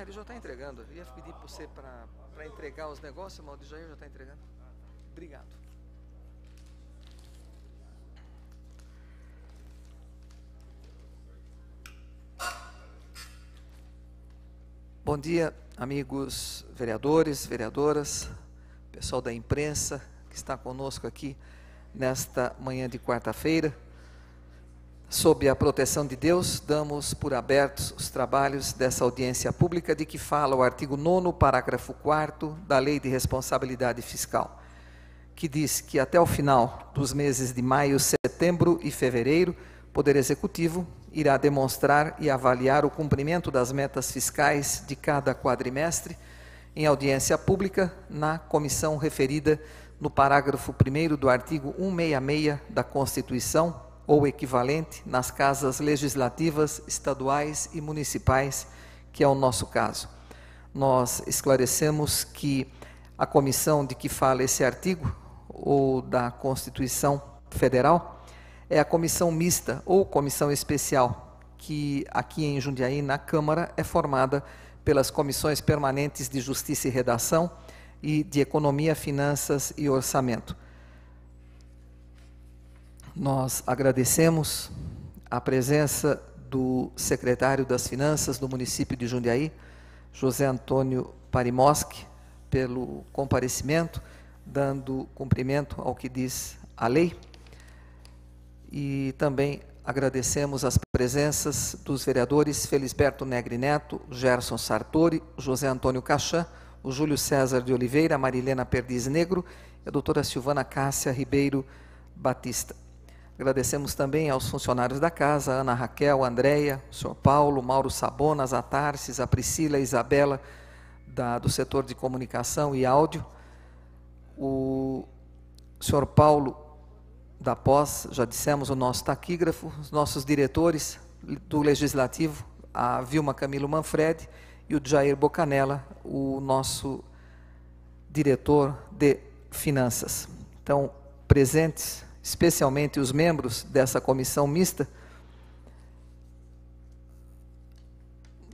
Ele já está entregando. Eu ia pedir para você para entregar os negócios, mas o Jair já está entregando. Obrigado. Bom dia, amigos vereadores, vereadoras, pessoal da imprensa que está conosco aqui nesta manhã de quarta-feira. Sob a proteção de Deus, damos por abertos os trabalhos dessa audiência pública de que fala o artigo 9º, parágrafo 4º da Lei de Responsabilidade Fiscal, que diz que até o final dos meses de maio, setembro e fevereiro, o Poder Executivo irá demonstrar e avaliar o cumprimento das metas fiscais de cada quadrimestre em audiência pública na comissão referida no parágrafo 1º do artigo 166 da Constituição, ou equivalente, nas casas legislativas estaduais e municipais, que é o nosso caso. Nós esclarecemos que a comissão de que fala esse artigo, ou da Constituição Federal, é a comissão mista ou comissão especial, que aqui em Jundiaí, na Câmara, é formada pelas comissões permanentes de Justiça e Redação e de Economia, Finanças e Orçamento. Nós agradecemos a presença do secretário das Finanças do município de Jundiaí, José Antônio Parimoski, pelo comparecimento, dando cumprimento ao que diz a lei. E também agradecemos as presenças dos vereadores Felisberto Negri Neto, Gerson Sartori, José Antônio Cachan, o Júlio César de Oliveira, Marilena Perdiz Negro e a doutora Silvana Cássia Ribeiro Batista. Agradecemos também aos funcionários da casa, Ana Raquel, Andréia, o senhor Paulo, Mauro Sabonas, a Tarsis, a Priscila, a Isabela, do setor de comunicação e áudio, o senhor Paulo da Pós, já dissemos, o nosso taquígrafo, os nossos diretores do Legislativo, a Vilma Camilo Manfredi e o Jair Bocanella, o nosso diretor de Finanças. Então, presentes, especialmente os membros dessa comissão mista,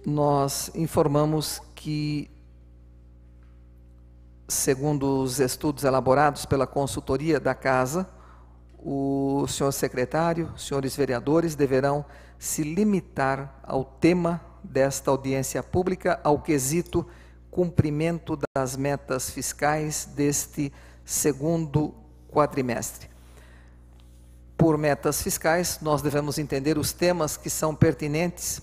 nós informamos que, segundo os estudos elaborados pela consultoria da Casa, o senhor secretário, os senhores vereadores deverão se limitar ao tema desta audiência pública, ao quesito cumprimento das metas fiscais deste segundo quadrimestre. Por metas fiscais, nós devemos entender os temas que são pertinentes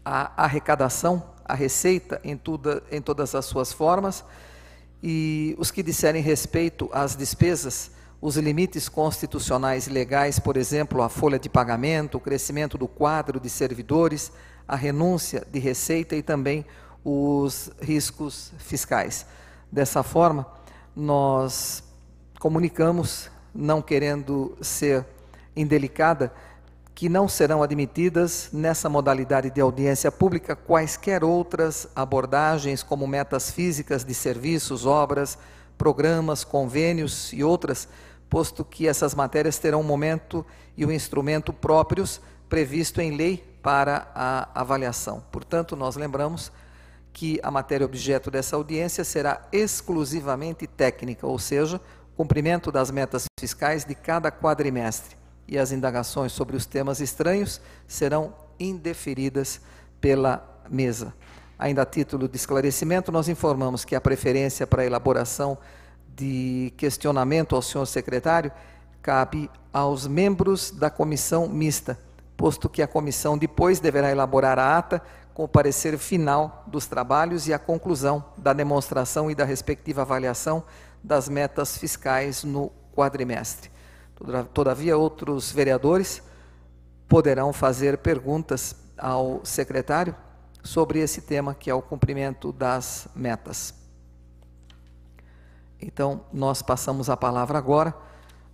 à arrecadação, à receita em todas as suas formas, e os que disserem respeito às despesas, os limites constitucionais e legais, por exemplo, a folha de pagamento, o crescimento do quadro de servidores, a renúncia de receita e também os riscos fiscais. Dessa forma, nós comunicamos, não querendo ser indelicada, que não serão admitidas nessa modalidade de audiência pública quaisquer outras abordagens, como metas físicas de serviços, obras, programas, convênios e outras, posto que essas matérias terão um momento e um instrumento próprios previsto em lei para a avaliação. Portanto, nós lembramos que a matéria objeto dessa audiência será exclusivamente técnica, ou seja, cumprimento das metas fiscais de cada quadrimestre, e as indagações sobre os temas estranhos serão indeferidas pela mesa. Ainda a título de esclarecimento, nós informamos que a preferência para a elaboração de questionamento ao senhor secretário cabe aos membros da comissão mista, posto que a comissão depois deverá elaborar a ata com o parecer final dos trabalhos e a conclusão da demonstração e da respectiva avaliação das metas fiscais no quadrimestre. Todavia, outros vereadores poderão fazer perguntas ao secretário sobre esse tema, que é o cumprimento das metas. Então, nós passamos a palavra agora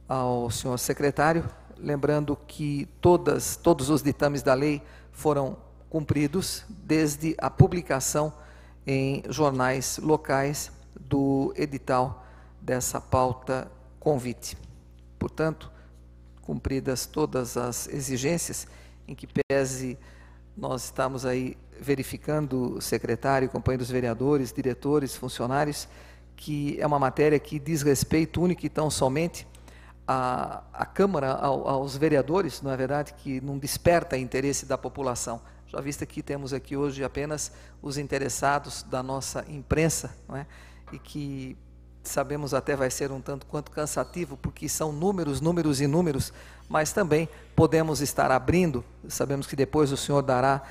ao senhor secretário, lembrando que todos os ditames da lei foram cumpridos desde a publicação em jornais locais do edital dessa pauta convite. Portanto, cumpridas todas as exigências, em que pese nós estamos aí verificando, secretário, companheiros vereadores, diretores, funcionários, que é uma matéria que diz respeito único e tão somente à Câmara, aos vereadores, não é verdade, que não desperta interesse da população. Já visto que temos aqui hoje apenas os interessados da nossa imprensa, não é? E que sabemos até vai ser um tanto quanto cansativo, porque são números, números e números, mas também podemos estar abrindo, sabemos que depois o senhor dará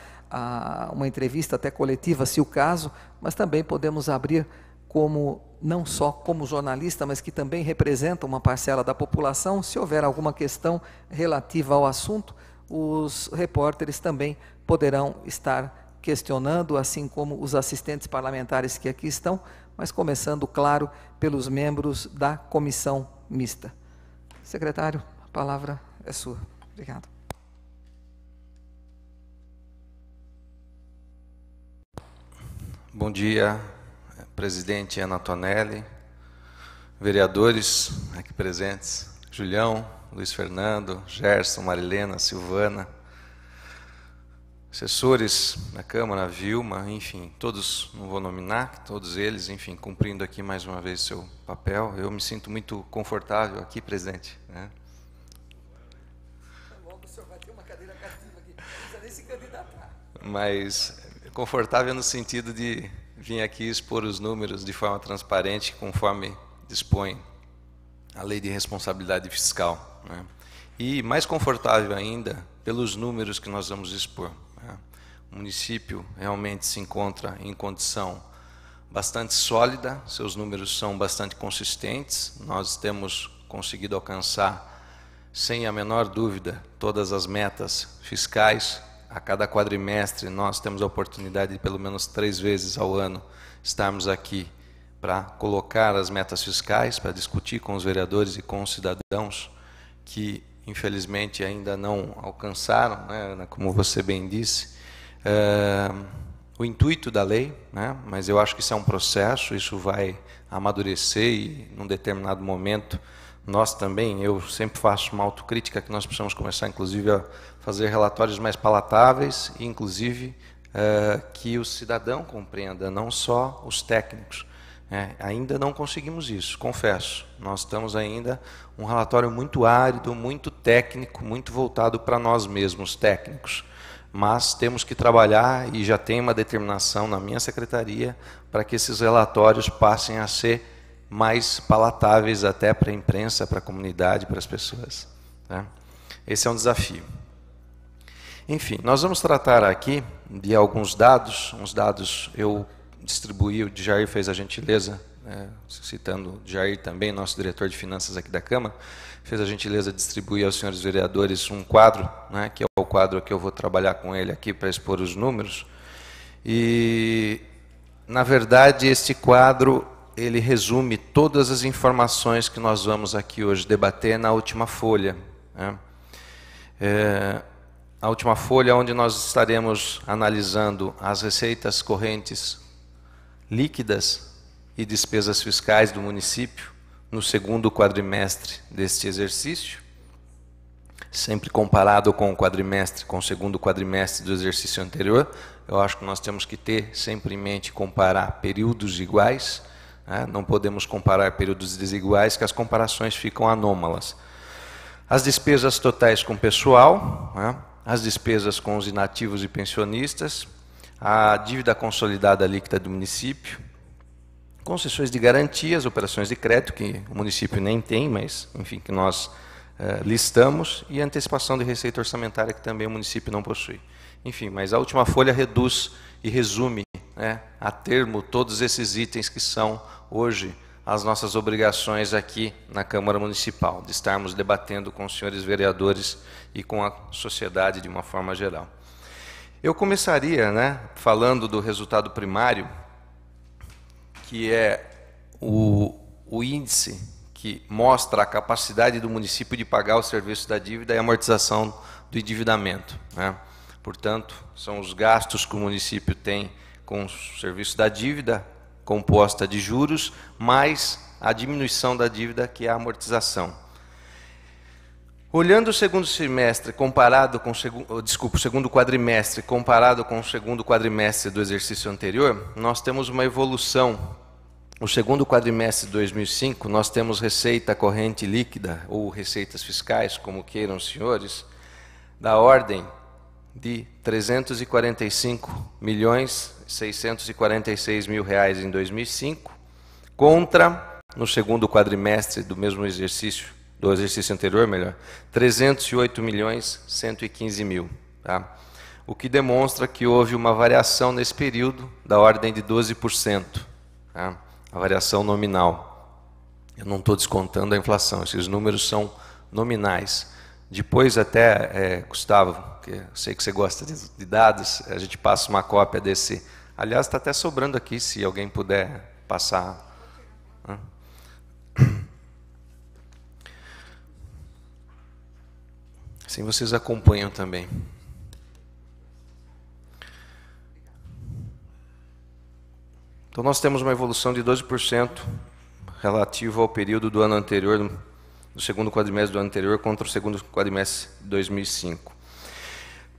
uma entrevista até coletiva, se o caso, mas também podemos abrir como, não só como jornalista, mas que também representa uma parcela da população, se houver alguma questão relativa ao assunto, os repórteres também poderão estar questionando, assim como os assistentes parlamentares que aqui estão, mas começando, claro, pelos membros da comissão mista. Secretário, a palavra é sua. Obrigado. Bom dia, presidente Ana Tonelli, vereadores aqui presentes, Julião, Luiz Fernando, Gerson, Marilena, Silvana, assessores da Câmara, Vilma, enfim, todos, não vou nominar, todos eles, enfim, cumprindo aqui mais uma vez seu papel. Eu me sinto muito confortável aqui, presidente, né? Logo o senhor vai ter uma cadeira cativa aqui, não precisa nem se candidatar. Mas confortável no sentido de vir aqui expor os números de forma transparente, conforme dispõe a Lei de Responsabilidade Fiscal, né? E mais confortável ainda pelos números que nós vamos expor, né? O município realmente se encontra em condição bastante sólida, seus números são bastante consistentes, nós temos conseguido alcançar, sem a menor dúvida, todas as metas fiscais. A cada quadrimestre nós temos a oportunidade de pelo menos 3 vezes ao ano estarmos aqui para colocar as metas fiscais, para discutir com os vereadores e com os cidadãos que infelizmente ainda não alcançaram, né, como você bem disse, o intuito da lei, né, mas eu acho que isso é um processo, isso vai amadurecer e num determinado momento nós também, eu sempre faço uma autocrítica que nós precisamos começar inclusive a fazer relatórios mais palatáveis e inclusive que o cidadão compreenda, não só os técnicos. Ainda não conseguimos isso, confesso. Nós estamos ainda um relatório muito árido, muito técnico, muito voltado para nós mesmos, técnicos. Mas temos que trabalhar e já tem uma determinação na minha secretaria para que esses relatórios passem a ser mais palatáveis até para a imprensa, para a comunidade, para as pessoas, tá? Esse é um desafio. Enfim, nós vamos tratar aqui de alguns dados, uns dados eu distribuí, o Jair fez a gentileza, citando o Jair também, nosso diretor de finanças aqui da Câmara, fez a gentileza de distribuir aos senhores vereadores um quadro, né, que é o quadro que eu vou trabalhar com ele aqui para expor os números. E, na verdade, este quadro, ele resume todas as informações que nós vamos aqui hoje debater na última folha, né? A última folha onde nós estaremos analisando as receitas correntes líquidas e despesas fiscais do município no segundo quadrimestre deste exercício, sempre comparado com o quadrimestre, com o segundo quadrimestre do exercício anterior. Eu acho que nós temos que ter sempre em mente comparar períodos iguais, né? Não podemos comparar períodos desiguais, que as comparações ficam anômalas. As despesas totais com pessoal, né? As despesas com os inativos e pensionistas, a dívida consolidada líquida do município, concessões de garantias, operações de crédito, que o município nem tem, mas, enfim, que nós listamos, e antecipação de receita orçamentária, que também o município não possui. Enfim, mas a última folha reduz e resume, né, a termo todos esses itens que são, hoje, as nossas obrigações aqui na Câmara Municipal, de estarmos debatendo com os senhores vereadores e com a sociedade de uma forma geral. Eu começaria, né, falando do resultado primário, que é o índice que mostra a capacidade do município de pagar o serviço da dívida e a amortização do endividamento, né? Portanto, são os gastos que o município tem com o serviço da dívida, composta de juros, mais a diminuição da dívida, que é a amortização. Olhando o segundo semestre comparado com o segundo quadrimestre comparado com o segundo quadrimestre do exercício anterior, nós temos uma evolução. No segundo quadrimestre de 2005, nós temos receita corrente líquida, ou receitas fiscais, como queiram os senhores, da ordem de R$ 345.646.000 em 2005, contra, no segundo quadrimestre do mesmo exercício, do exercício anterior, melhor, 308.115.000, tá? O que demonstra que houve uma variação nesse período da ordem de 12%, tá? A variação nominal. Eu não estou descontando a inflação, esses números são nominais. Depois até, Gustavo, que eu sei que você gosta de dados, a gente passa uma cópia desse. Aliás, está até sobrando aqui, se alguém puder passar. Assim vocês acompanham também. Então nós temos uma evolução de 12% relativo ao período do ano anterior, do segundo quadrimestre do ano anterior contra o segundo quadrimestre de 2005.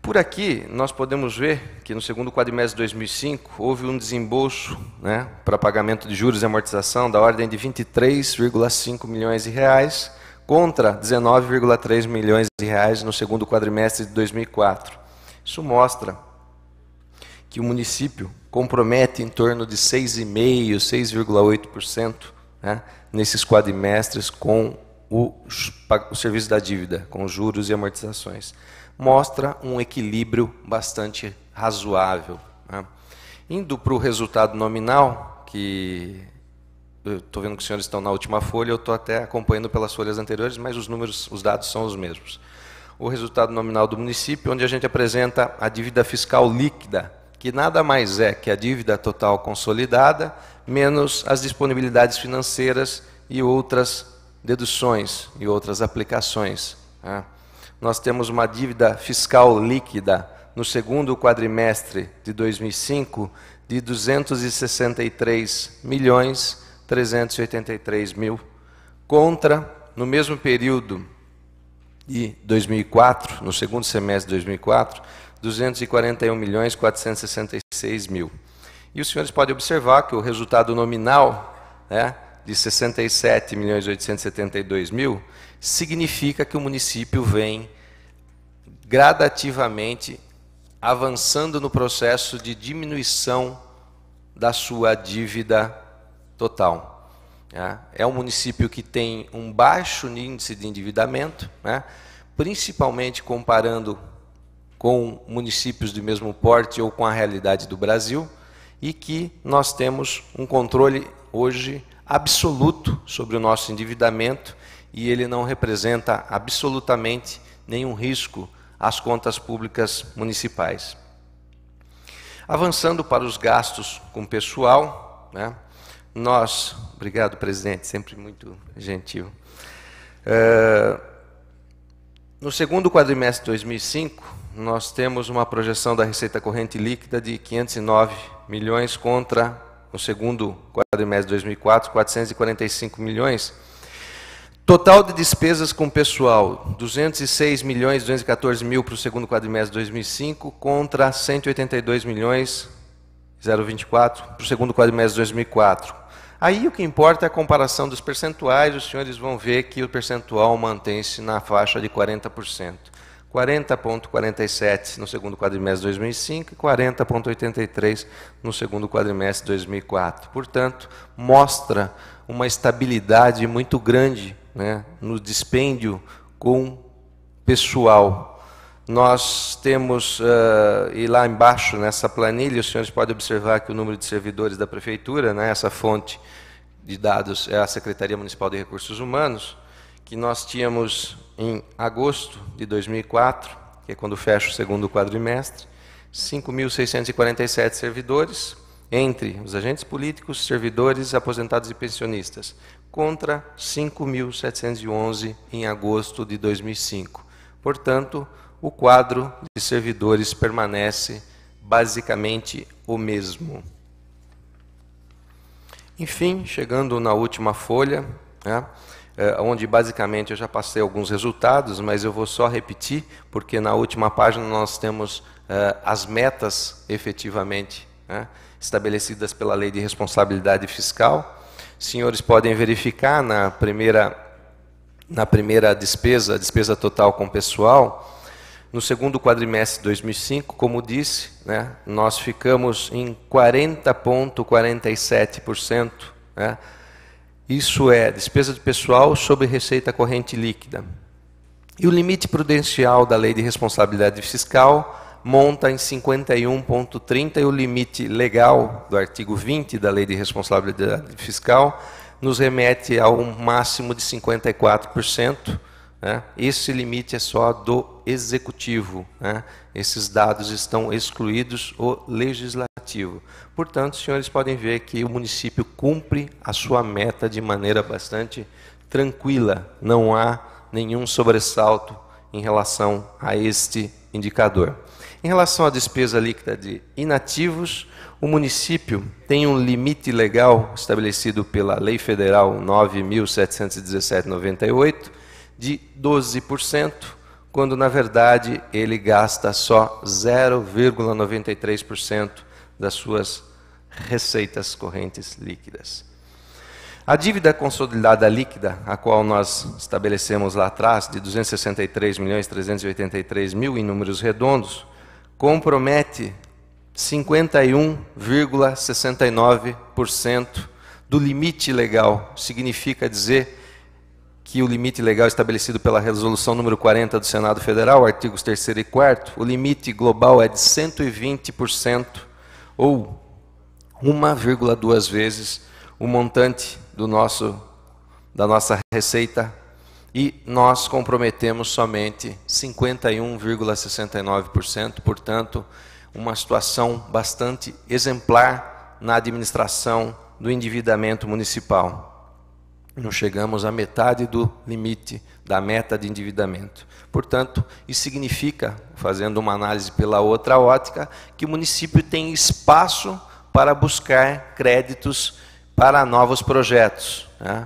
Por aqui nós podemos ver que no segundo quadrimestre de 2005 houve um desembolso, né, para pagamento de juros e amortização da ordem de R$ 23,5 milhões contra R$ 19,3 milhões no segundo quadrimestre de 2004. Isso mostra que o município compromete em torno de 6,5%, 6,8%, né, nesses quadrimestres com o serviço da dívida, com juros e amortizações. Mostra um equilíbrio bastante razoável, né. Indo para o resultado nominal, que eu estou vendo que os senhores estão na última folha, eu estou até acompanhando pelas folhas anteriores, mas os números, os dados são os mesmos. O resultado nominal do município, onde a gente apresenta a dívida fiscal líquida, que nada mais é que a dívida total consolidada, menos as disponibilidades financeiras e outras deduções e outras aplicações, né? Nós temos uma dívida fiscal líquida no segundo quadrimestre de 2005 de R$ 263.383.000, contra, no mesmo período de 2004, no segundo semestre de 2004, R$ 241.466.000. E os senhores podem observar que o resultado nominal, né, de R$ 67.872.000 significa que o município vem gradativamente avançando no processo de diminuição da sua dívida total. É um município que tem um baixo índice de endividamento, né, principalmente comparando com municípios do mesmo porte ou com a realidade do Brasil, e que nós temos um controle hoje absoluto sobre o nosso endividamento, e ele não representa absolutamente nenhum risco às contas públicas municipais. Avançando para os gastos com pessoal, né, nós, obrigado presidente, sempre muito gentil. No segundo quadrimestre de 2005, nós temos uma projeção da receita corrente líquida de 509 milhões contra, no segundo quadrimestre de 2004, 445 milhões. Total de despesas com pessoal, 206.214.000 para o segundo quadrimestre de 2005 contra 182.024 para o segundo quadrimestre de 2004. Aí o que importa é a comparação dos percentuais, os senhores vão ver que o percentual mantém-se na faixa de 40%. 40,47% no segundo quadrimestre de 2005 e 40,83% no segundo quadrimestre de 2004. Portanto, mostra uma estabilidade muito grande, né, no dispêndio com pessoal. Nós temos, e lá embaixo nessa planilha, os senhores podem observar que o número de servidores da Prefeitura, né, essa fonte de dados é a Secretaria Municipal de Recursos Humanos, que nós tínhamos em agosto de 2004, que é quando fecha o segundo quadrimestre, 5.647 servidores, entre os agentes políticos, servidores, aposentados e pensionistas, contra 5.711 em agosto de 2005. Portanto, o quadro de servidores permanece basicamente o mesmo. Enfim, chegando na última folha, né, onde basicamente eu já passei alguns resultados, mas eu vou só repetir, porque na última página nós temos as metas efetivamente, né, estabelecidas pela Lei de Responsabilidade Fiscal. Os senhores podem verificar na primeira despesa, a despesa total com pessoal, no segundo quadrimestre de 2005, como disse, né, nós ficamos em 40,47%, né, isso é despesa de pessoal sobre receita corrente líquida. E o limite prudencial da Lei de Responsabilidade Fiscal monta em 51,30% e o limite legal do artigo 20 da Lei de Responsabilidade Fiscal nos remete a um máximo de 54%. Né? Esse limite é só do Executivo. Né? Esses dados estão excluídos o Legislativo. Portanto, os senhores podem ver que o município cumpre a sua meta de maneira bastante tranquila. Não há nenhum sobressalto em relação a este indicador. Em relação à despesa líquida de inativos, o município tem um limite legal estabelecido pela Lei Federal 9.717/98 de 12%, quando na verdade ele gasta só 0,93% das suas receitas correntes líquidas. A dívida consolidada líquida, a qual nós estabelecemos lá atrás, de 263.383.000 em números redondos, compromete 51,69% do limite legal. Significa dizer que o limite legal estabelecido pela resolução número 40 do Senado Federal, artigos 3º e 4º, o limite global é de 120%, ou 1,2 vezes o montante da nossa receita, e nós comprometemos somente 51,69%, portanto, uma situação bastante exemplar na administração do endividamento municipal. Não chegamos à metade do limite da meta de endividamento. Portanto, isso significa, fazendo uma análise pela outra ótica, que o município tem espaço para buscar créditos para novos projetos. Né?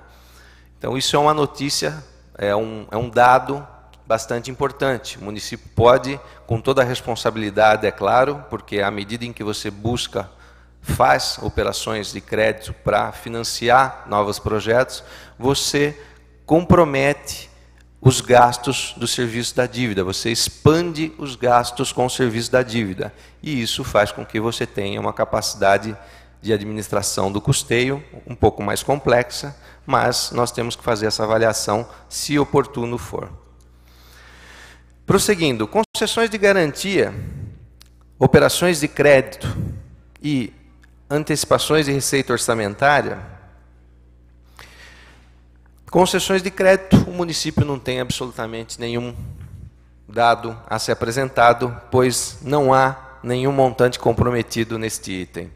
Então, isso é uma notícia, é um dado bastante importante. O município pode, com toda a responsabilidade, é claro, porque à medida em que você faz operações de crédito para financiar novos projetos, você compromete os gastos do serviço da dívida, você expande os gastos com o serviço da dívida, e isso faz com que você tenha uma capacidade de administração do custeio um pouco mais complexa, mas nós temos que fazer essa avaliação se oportuno for. Prosseguindo, concessões de garantia, operações de crédito e antecipações de receita orçamentária. Concessões de crédito, o município não tem absolutamente nenhum dado a ser apresentado, pois não há nenhum montante comprometido neste item.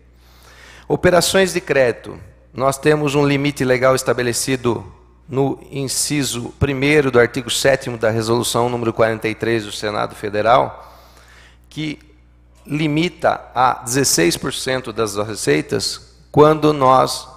Operações de crédito, nós temos um limite legal estabelecido no inciso 1º do artigo 7º da resolução número 43 do Senado Federal, que limita a 16% das receitas quando nós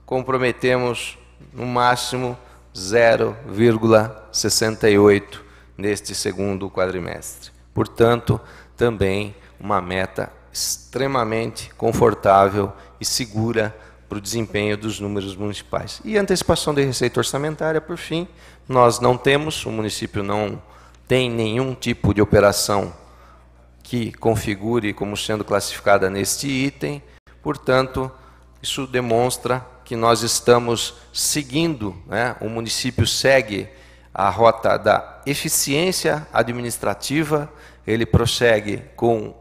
comprometemos no máximo 0,68 neste segundo quadrimestre. Portanto, também uma meta extremamente confortável e segura para o desempenho dos números municipais. E antecipação de receita orçamentária, por fim, nós não temos, o município não tem nenhum tipo de operação que configure como sendo classificada neste item, portanto, isso demonstra que nós estamos seguindo, né, o município segue a rota da eficiência administrativa, ele prossegue com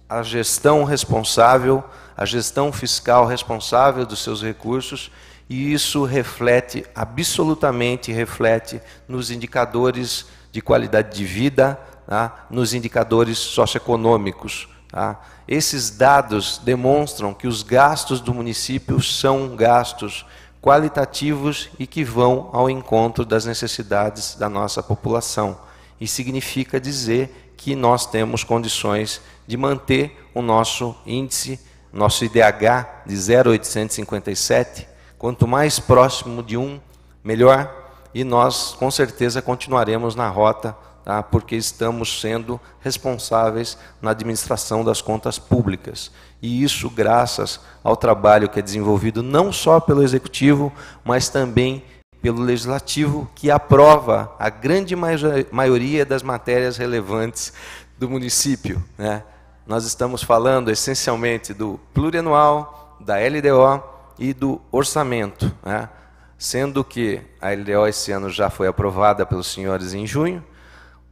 a gestão responsável, a gestão fiscal responsável dos seus recursos, e isso reflete, absolutamente reflete, nos indicadores de qualidade de vida, tá? Nos indicadores socioeconômicos. Tá? Esses dados demonstram que os gastos do município são gastos qualitativos e que vão ao encontro das necessidades da nossa população. E significa dizer que nós temos condições de manter o nosso índice, nosso IDH de 0,857, quanto mais próximo de 1, melhor, e nós, com certeza, continuaremos na rota, tá? Porque estamos sendo responsáveis na administração das contas públicas. E isso graças ao trabalho que é desenvolvido não só pelo Executivo, mas também pelo Legislativo, que aprova a grande maioria das matérias relevantes do município, né? Nós estamos falando essencialmente do plurianual, da LDO e do orçamento, né? Sendo que a LDO esse ano já foi aprovada pelos senhores em junho,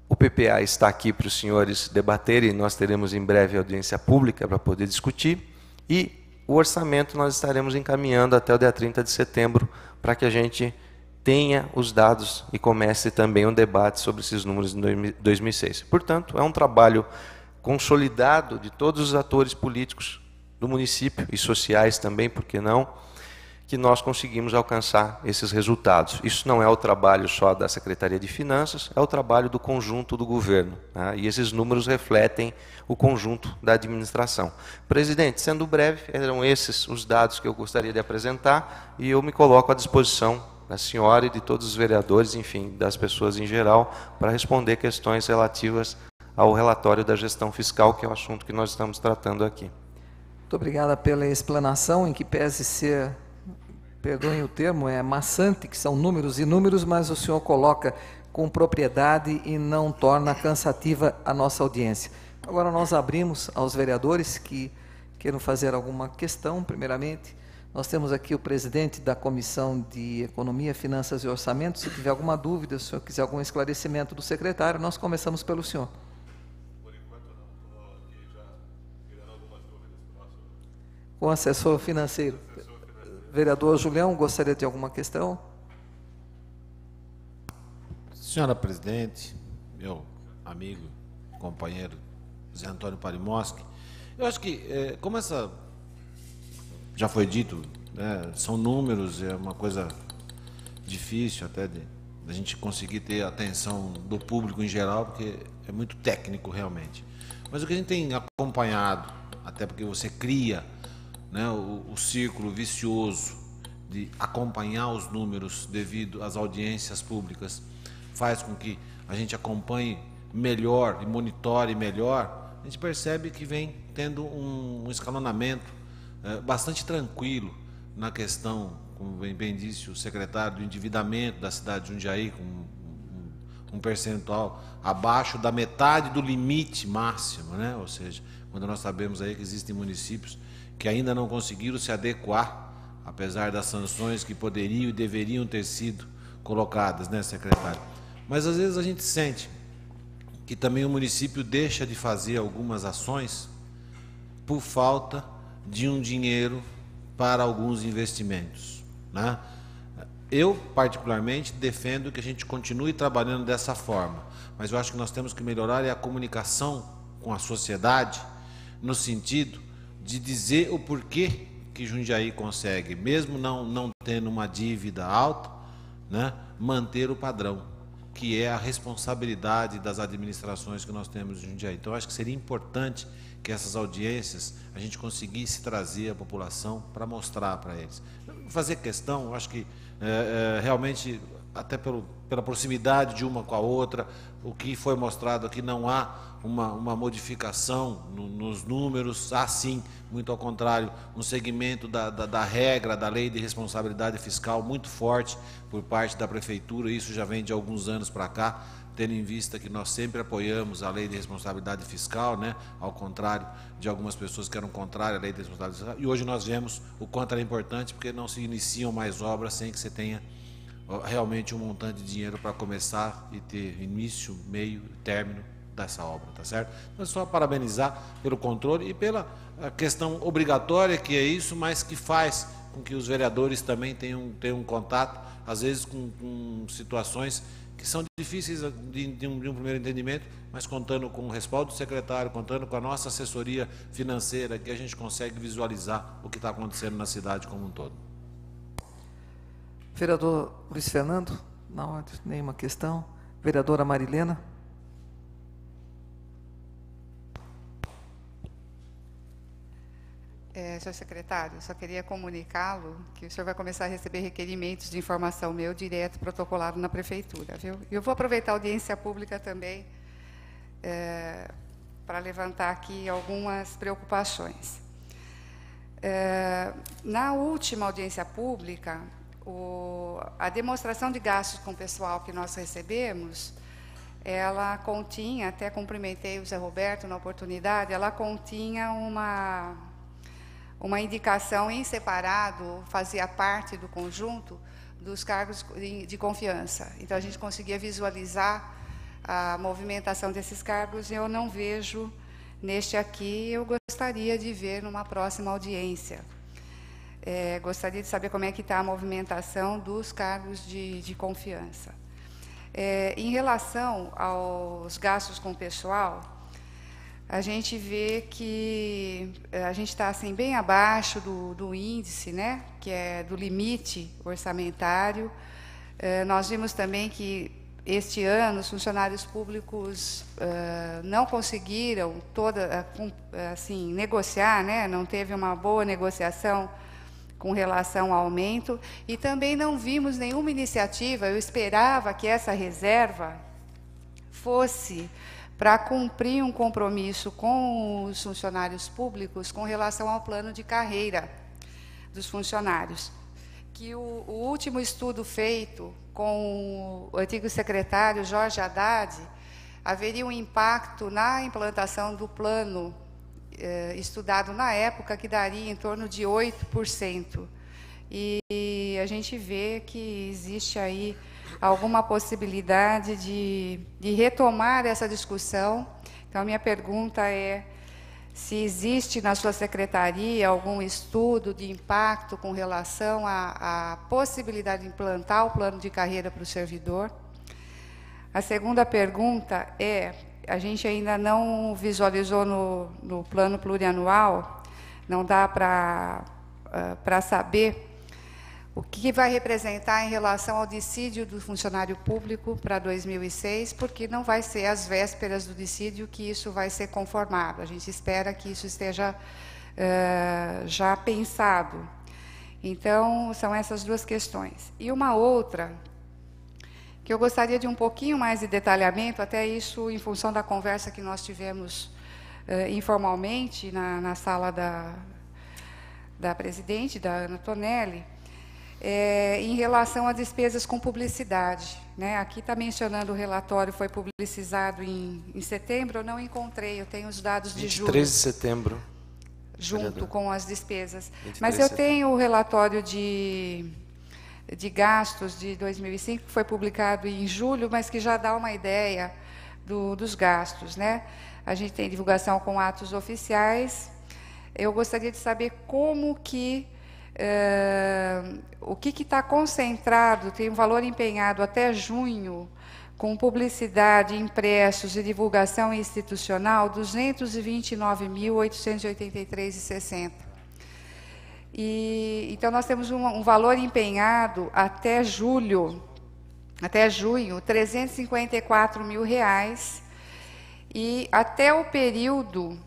o PPA está aqui para os senhores debaterem, nós teremos em breve audiência pública para poder discutir, e o orçamento nós estaremos encaminhando até o dia 30 de setembro, para que a gente tenha os dados e comece também um debate sobre esses números de 2006. Portanto, é um trabalho consolidado de todos os atores políticos do município, e sociais também, por que não, que nós conseguimos alcançar esses resultados. Isso não é o trabalho só da Secretaria de Finanças, é o trabalho do conjunto do governo, né? E esses números refletem o conjunto da administração. Presidente, sendo breve, eram esses os dados que eu gostaria de apresentar, e eu me coloco à disposição da senhora e de todos os vereadores, enfim, das pessoas em geral, para responder questões relativas ao relatório da gestão fiscal, que é o assunto que nós estamos tratando aqui. Muito obrigada pela explanação, em que pese ser, perdoem o termo, maçante, que são números e números, mas o senhor coloca com propriedade e não torna cansativa a nossa audiência. Agora nós abrimos aos vereadores que queiram fazer alguma questão, primeiramente. Nós temos aqui o presidente da Comissão de Economia, Finanças e Orçamento. Se tiver alguma dúvida, se o senhor quiser algum esclarecimento do secretário, nós começamos pelo senhor. Por enquanto não, estou aqui já tirando algumas dúvidas para o nosso... Com o assessor financeiro. Vereador Julião, gostaria de alguma questão? Senhora presidente, meu amigo, companheiro Zé Antônio Parimoski, eu acho que, como essa já foi dito, né, são números, é uma coisa difícil até de a gente conseguir ter a atenção do público em geral, porque é muito técnico realmente. Mas o que a gente tem acompanhado, até porque você cria, né, o círculo vicioso de acompanhar os números devido às audiências públicas, faz com que a gente acompanhe melhor e monitore melhor, a gente percebe que vem tendo um escalonamento bastante tranquilo na questão, como bem disse o secretário, do endividamento da cidade de Jundiaí, com um percentual abaixo da metade do limite máximo, né? Ou seja, quando nós sabemos aí que existem municípios que ainda não conseguiram se adequar, apesar das sanções que poderiam e deveriam ter sido colocadas, né, secretário? Mas às vezes a gente sente que também o município deixa de fazer algumas ações por falta de um dinheiro para alguns investimentos, né? Eu, particularmente, defendo que a gente continue trabalhando dessa forma, mas eu acho que nós temos que melhorar a comunicação com a sociedade, no sentido de dizer o porquê que Jundiaí consegue, mesmo não tendo uma dívida alta, né, manter o padrão, que é a responsabilidade das administrações que nós temos em Jundiaí. Então, eu acho que seria importante que essas audiências a gente conseguisse trazer a população para mostrar para eles. Fazer questão, eu acho que realmente, até pela proximidade de uma com a outra, o que foi mostrado aqui, não há uma modificação nos números, há sim, muito ao contrário, um segmento da regra, da lei de responsabilidade fiscal muito forte por parte da Prefeitura, isso já vem de alguns anos para cá, tendo em vista que nós sempre apoiamos a lei de responsabilidade fiscal, né? Ao contrário de algumas pessoas que eram contrárias à lei de responsabilidade fiscal, e hoje nós vemos o quanto era importante, porque não se iniciam mais obras sem que você tenha realmente um montante de dinheiro para começar e ter início, meio e término dessa obra, tá certo? Então, só parabenizar pelo controle e pela questão obrigatória que é isso, mas que faz com que os vereadores também tenham contato, às vezes com situações que são difíceis de um primeiro entendimento, mas contando com o respaldo do secretário, contando com a nossa assessoria financeira, que a gente consegue visualizar o que está acontecendo na cidade como um todo. Vereador Luiz Fernando, na ordem, nenhuma questão. Vereadora Marilena. Senhor secretário, só queria comunicá-lo que o senhor vai começar a receber requerimentos de informação meu direto protocolado na prefeitura, viu? E eu vou aproveitar a audiência pública também para levantar aqui algumas preocupações. Na última audiência pública, a demonstração de gastos com o pessoal que nós recebemos, ela continha, até cumprimentei o Zé Roberto na oportunidade, ela continha uma indicação em separado, fazia parte do conjunto dos cargos de confiança. Então, a gente conseguia visualizar a movimentação desses cargos e eu não vejo neste aqui, eu gostaria de ver numa próxima audiência. Gostaria de saber como é que está a movimentação dos cargos de confiança. Em relação aos gastos com o pessoal, a gente vê que a gente está assim, bem abaixo do índice, né, que é do limite orçamentário. Nós vimos também que este ano os funcionários públicos não conseguiram assim, negociar, né, não teve uma boa negociação com relação ao aumento, e também não vimos nenhuma iniciativa. Eu esperava que essa reserva fosse para cumprir um compromisso com os funcionários públicos com relação ao plano de carreira dos funcionários. Que o último estudo feito com o antigo secretário Jorge Haddad, haveria um impacto na implantação do plano estudado na época, que daria em torno de 8%. E a gente vê que existe aí alguma possibilidade de retomar essa discussão. Então, a minha pergunta é se existe na sua secretaria algum estudo de impacto com relação à possibilidade de implantar o plano de carreira para o servidor. A segunda pergunta é, a gente ainda não visualizou no plano plurianual, não dá para saber o que vai representar em relação ao dissídio do funcionário público para 2006, porque não vai ser às vésperas do dissídio que isso vai ser conformado. A gente espera que isso esteja já pensado. Então, são essas duas questões. E uma outra, que eu gostaria de um pouquinho mais de detalhamento, até isso em função da conversa que nós tivemos informalmente na sala da presidente, da Ana Tonelli, em relação a despesas com publicidade, né? Aqui está mencionando o relatório, foi publicizado em setembro, eu não encontrei, eu tenho os dados de julho. 23 de setembro. Junto vereador. Com as despesas. Mas eu tenho o relatório de gastos de 2005, que foi publicado em julho, mas que já dá uma ideia dos gastos, né? A gente tem divulgação com atos oficiais. Eu gostaria de saber como que o que está concentrado, tem um valor empenhado até junho, com publicidade, impressos e divulgação institucional, R$ 229.883,60. Então, nós temos um valor empenhado até junho, R$ 354 mil, e até o período,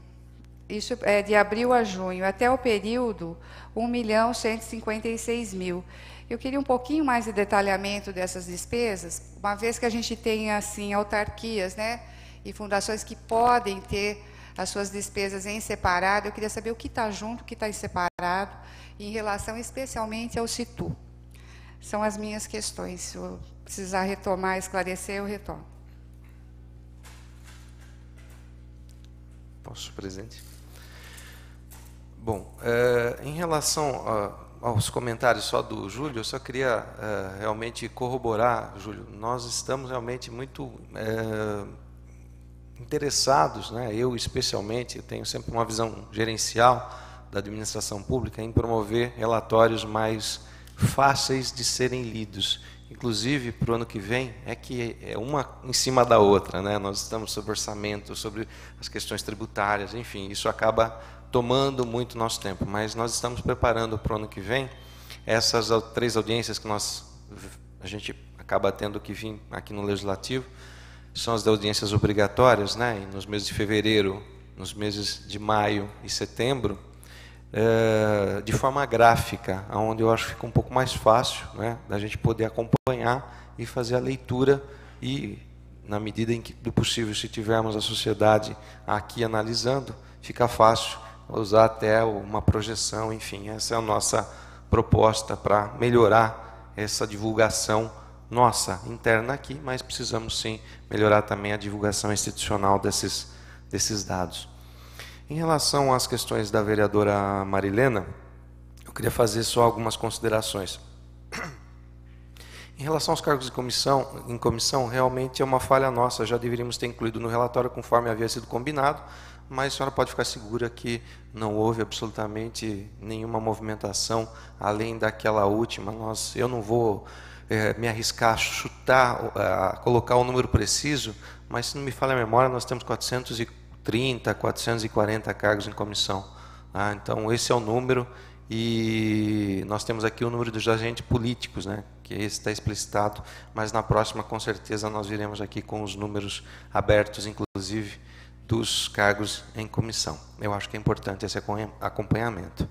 isso é de abril a junho, até o período, R$ 1.156.000. Eu queria um pouquinho mais de detalhamento dessas despesas, uma vez que a gente tem, assim, autarquias, né, e fundações que podem ter as suas despesas em separado. Eu queria saber o que está junto, o que está em separado, em relação especialmente ao Situ. São as minhas questões. Se eu precisar retomar, esclarecer, eu retomo. Posso, presidente? Bom, em relação aos comentários só do Júlio, eu só queria realmente corroborar, Júlio, nós estamos realmente muito interessados, né? Eu especialmente, eu tenho sempre uma visão gerencial da administração pública em promover relatórios mais fáceis de serem lidos. Inclusive, para o ano que vem, que é uma em cima da outra, né? Nós estamos sobre orçamento, sobre as questões tributárias, enfim, isso acaba tomando muito nosso tempo, mas nós estamos preparando para o ano que vem essas 3 audiências que a gente acaba tendo que vir aqui no Legislativo, são as audiências obrigatórias, né? E nos meses de fevereiro, nos meses de maio e setembro, de forma gráfica, onde eu acho que fica um pouco mais fácil, né, da gente poder acompanhar e fazer a leitura e, na medida em que do possível, se tivermos a sociedade aqui analisando, fica fácil usar até uma projeção, enfim, essa é a nossa proposta para melhorar essa divulgação nossa, interna aqui, mas precisamos sim melhorar também a divulgação institucional desses dados. Em relação às questões da vereadora Marilena, eu queria fazer só algumas considerações. Em relação aos cargos em comissão, realmente é uma falha nossa, já deveríamos ter incluído no relatório conforme havia sido combinado, mas a senhora pode ficar segura que não houve absolutamente nenhuma movimentação, além daquela última. Eu não vou me arriscar a chutar, a colocar o número preciso, mas se não me falha a memória, nós temos 430, 440 cargos em comissão. Então, esse é o número, e nós temos aqui o número dos agentes políticos, né, que esse está explicitado, mas na próxima, com certeza, nós viremos aqui com os números abertos, inclusive, dos cargos em comissão. Eu acho que é importante esse acompanhamento.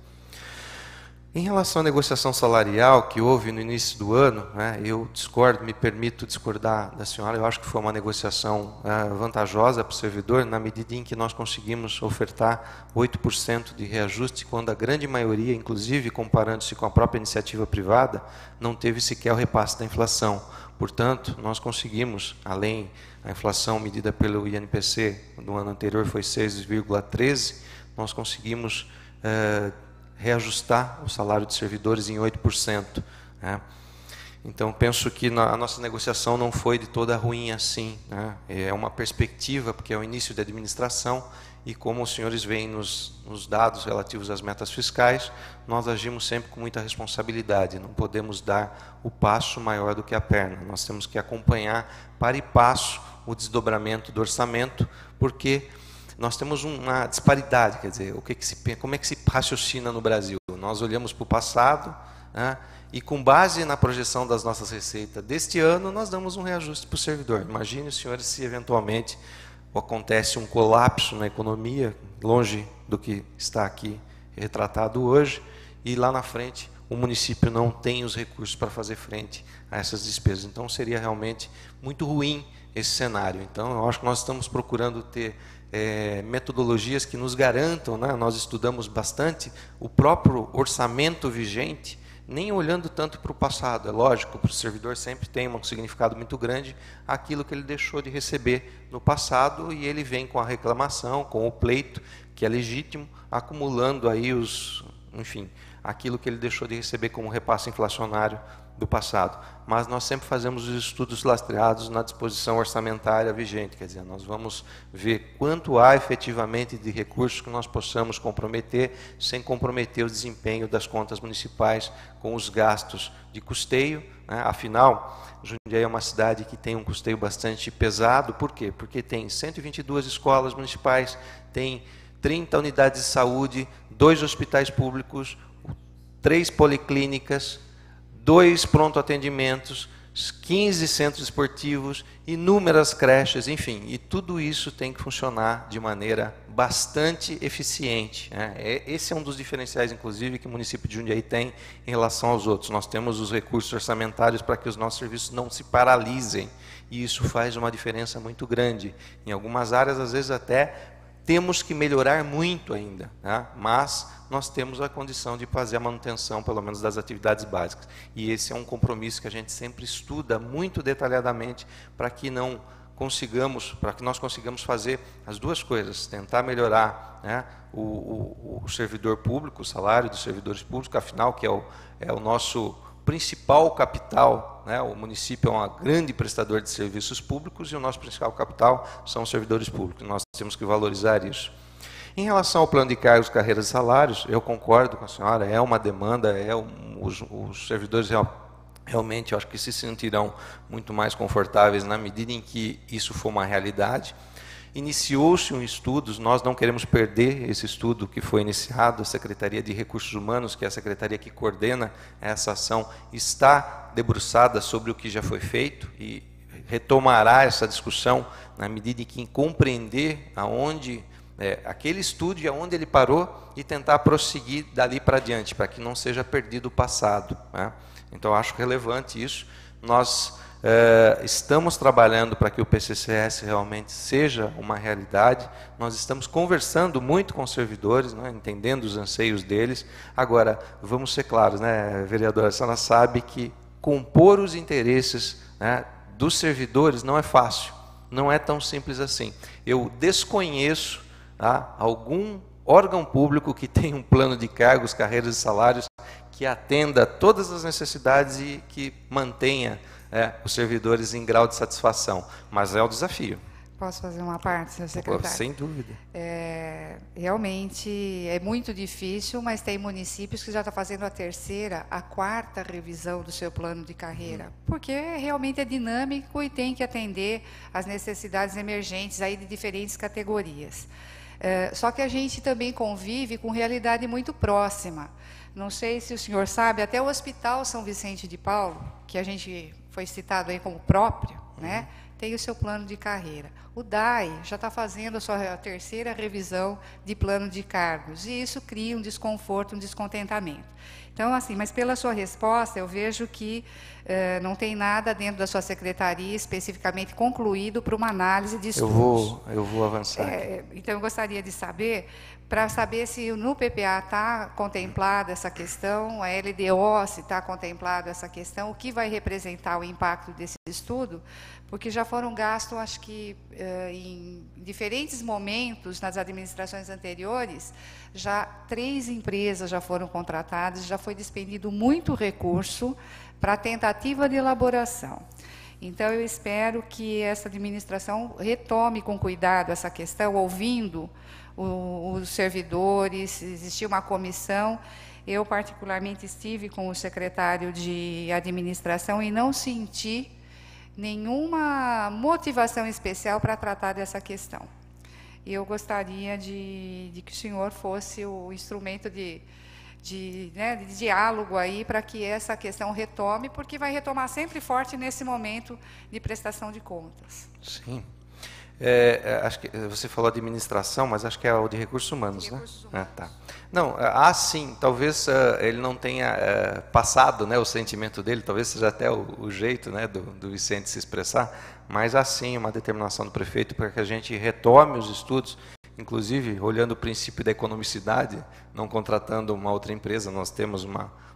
Em relação à negociação salarial que houve no início do ano, né, eu discordo, me permito discordar da senhora, eu acho que foi uma negociação vantajosa para o servidor, na medida em que nós conseguimos ofertar 8% de reajuste, quando a grande maioria, inclusive comparando-se com a própria iniciativa privada, não teve sequer o repasse da inflação. Portanto, nós conseguimos, além a inflação medida pelo INPC no ano anterior foi 6,13%, nós conseguimos reajustar o salário de servidores em 8%. Né? Então, penso que a nossa negociação não foi de toda ruim assim. Né? É uma perspectiva, porque é o início da administração, e como os senhores veem nos dados relativos às metas fiscais, nós agimos sempre com muita responsabilidade, não podemos dar o passo maior do que a perna, nós temos que acompanhar para e passo o desdobramento do orçamento, porque nós temos uma disparidade, quer dizer, como é que se raciocina no Brasil? Nós olhamos para o passado, né, e com base na projeção das nossas receitas deste ano, nós damos um reajuste para o servidor. Imagine, senhores, se eventualmente acontece um colapso na economia, longe do que está aqui retratado hoje, e lá na frente o município não tem os recursos para fazer frente a essas despesas. Então, seria realmente muito ruim esse cenário. Então, eu acho que nós estamos procurando ter metodologias que nos garantam, né? Nós estudamos bastante o próprio orçamento vigente, nem olhando tanto para o passado. É lógico, para o servidor sempre tem um significado muito grande aquilo que ele deixou de receber no passado, e ele vem com a reclamação, com o pleito, que é legítimo, acumulando aí enfim, aquilo que ele deixou de receber como repasse inflacionário do passado. Mas nós sempre fazemos os estudos lastreados na disposição orçamentária vigente, quer dizer, nós vamos ver quanto há efetivamente de recursos que nós possamos comprometer, sem comprometer o desempenho das contas municipais com os gastos de custeio, né? Afinal, Jundiaí é uma cidade que tem um custeio bastante pesado. Por quê? Porque tem 122 escolas municipais, tem 30 unidades de saúde, 2 hospitais públicos, 3 policlínicas, 2 pronto-atendimentos, 15 centros esportivos, inúmeras creches, enfim, e tudo isso tem que funcionar de maneira bastante eficiente. Né? Esse é um dos diferenciais, inclusive, que o município de Jundiaí tem em relação aos outros. Nós temos os recursos orçamentários para que os nossos serviços não se paralisem, e isso faz uma diferença muito grande. Em algumas áreas, às vezes, até temos que melhorar muito ainda, né? Mas nós temos a condição de fazer a manutenção, pelo menos, das atividades básicas. E esse é um compromisso que a gente sempre estuda muito detalhadamente para que nós consigamos fazer as duas coisas, tentar melhorar, né, o servidor público, o salário dos servidores públicos, afinal, que é o nosso principal capital, né? O município é um grande prestador de serviços públicos e o nosso principal capital são os servidores públicos. Nós temos que valorizar isso. Em relação ao plano de cargos, carreiras e salários, eu concordo com a senhora, é uma demanda, os servidores realmente, eu acho que se sentirão muito mais confortáveis na medida em que isso for uma realidade. Iniciou-se um estudo, nós não queremos perder esse estudo que foi iniciado, a Secretaria de Recursos Humanos, que é a secretaria que coordena essa ação, está debruçada sobre o que já foi feito e retomará essa discussão na medida em que compreender aonde aquele estúdio aonde ele parou e tentar prosseguir dali para diante, para que não seja perdido o passado, né? Então, eu acho relevante isso. Nós estamos trabalhando para que o PCCS realmente seja uma realidade. Nós estamos conversando muito com os servidores, né, entendendo os anseios deles. Agora, vamos ser claros, né, vereadora, a senhora sabe que compor os interesses, né, dos servidores não é fácil, não é tão simples assim. Eu desconheço, tá, algum órgão público que tenha um plano de cargos, carreiras e salários que atenda todas as necessidades e que mantenha os servidores em grau de satisfação, mas é o desafio. Posso fazer uma parte, senhor secretário? Sem dúvida. Realmente é muito difícil, mas tem municípios que já estão fazendo a terceira, a quarta revisão do seu plano de carreira, porque realmente é dinâmico e tem que atender às necessidades emergentes aí de diferentes categorias. Só que a gente também convive com realidade muito próxima. Não sei se o senhor sabe, até o Hospital São Vicente de Paulo, que a gente foi citado aí como próprio, né, tem o seu plano de carreira. O DAI já está fazendo a sua terceira revisão de plano de cargos, e isso cria um desconforto, um descontentamento. Então, assim, mas pela sua resposta, eu vejo que não tem nada dentro da sua secretaria especificamente concluído para uma análise de estudos. Eu vou avançar. Então, eu gostaria de saber, para saber se no PPA está contemplada essa questão, a LDO se está contemplada essa questão, o que vai representar o impacto desse estudo, porque já foram gastos, acho que em diferentes momentos nas administrações anteriores, já 3 empresas já foram contratadas, já foi despendido muito recurso para a tentativa de elaboração. Então, eu espero que essa administração retome com cuidado essa questão, ouvindo os servidores, existia uma comissão. Eu, particularmente, estive com o secretário de administração e não senti nenhuma motivação especial para tratar dessa questão. E eu gostaria de que o senhor fosse o instrumento de diálogo aí para que essa questão retome, porque vai retomar sempre forte nesse momento de prestação de contas. Sim. Acho que você falou de administração, mas acho que é o de recursos humanos, né? Tá. Não, sim, talvez ele não tenha passado, né, o sentimento dele, talvez seja até o jeito, né, do Vicente se expressar, mas há sim uma determinação do prefeito para que a gente retome os estudos, inclusive olhando o princípio da economicidade, não contratando uma outra empresa, nós temos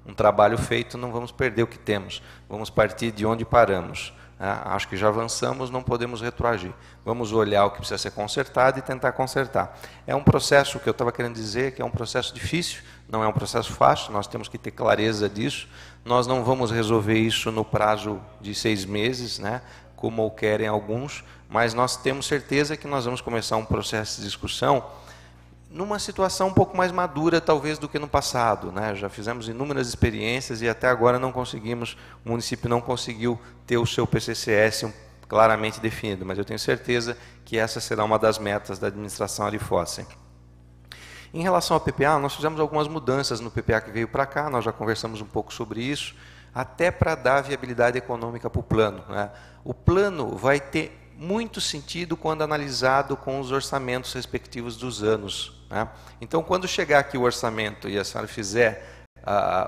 um trabalho feito, não vamos perder o que temos, vamos partir de onde paramos. Acho que já avançamos, não podemos retroagir. Vamos olhar o que precisa ser consertado e tentar consertar. É um processo que eu estava querendo dizer, que é um processo difícil, não é um processo fácil, nós temos que ter clareza disso. Nós não vamos resolver isso no prazo de 6 meses, né, como querem alguns, mas nós temos certeza que nós vamos começar um processo de discussão numa situação um pouco mais madura, talvez, do que no passado, né? Já fizemos inúmeras experiências e até agora não conseguimos, o município não conseguiu ter o seu PCCS claramente definido, mas eu tenho certeza que essa será uma das metas da administração Arifosse. Em relação ao PPA, nós fizemos algumas mudanças no PPA que veio para cá, nós já conversamos um pouco sobre isso, até para dar viabilidade econômica para o plano, né? O plano vai ter muito sentido quando analisado com os orçamentos respectivos dos anos, né? Então, quando chegar aqui o orçamento e a senhora fizer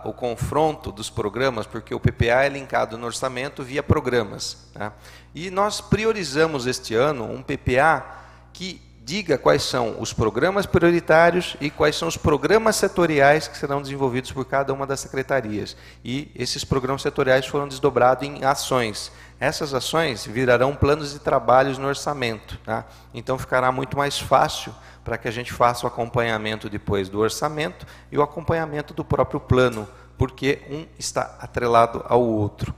o confronto dos programas, porque o PPA é linkado no orçamento via programas, né? E nós priorizamos este ano um PPA que diga quais são os programas prioritários e quais são os programas setoriais que serão desenvolvidos por cada uma das secretarias. E esses programas setoriais foram desdobrados em ações. Essas ações virarão planos de trabalhos no orçamento, tá? Então ficará muito mais fácil para que a gente faça o acompanhamento depois do orçamento e o acompanhamento do próprio plano, porque um está atrelado ao outro.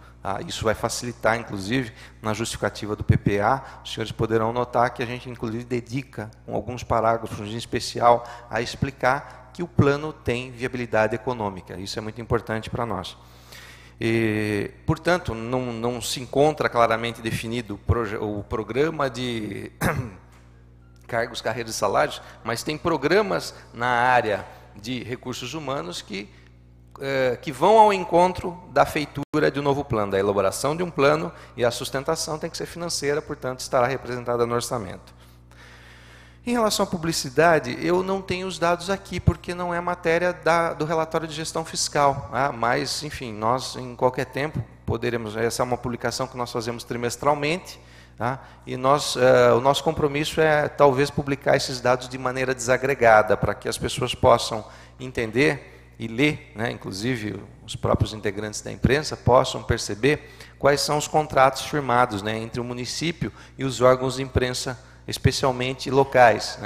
Isso vai facilitar, inclusive, na justificativa do PPA. Os senhores poderão notar que a gente, inclusive, dedica alguns parágrafos em especial a explicar que o plano tem viabilidade econômica. Isso é muito importante para nós. Portanto, não se encontra claramente definido o programa de cargos, carreiras e salários, mas tem programas na área de recursos humanos que vão ao encontro da feitura de um novo plano, da elaboração de um plano, e a sustentação tem que ser financeira, portanto, estará representada no orçamento. Em relação à publicidade, eu não tenho os dados aqui, porque não é matéria do relatório de gestão fiscal. Mas, enfim, nós, em qualquer tempo, poderemos... Essa é uma publicação que nós fazemos trimestralmente, e o nosso compromisso é, talvez, publicar esses dados de maneira desagregada, para que as pessoas possam entender e ler, inclusive os próprios integrantes da imprensa, possam perceber quais são os contratos firmados entre o município e os órgãos de imprensa, especialmente locais.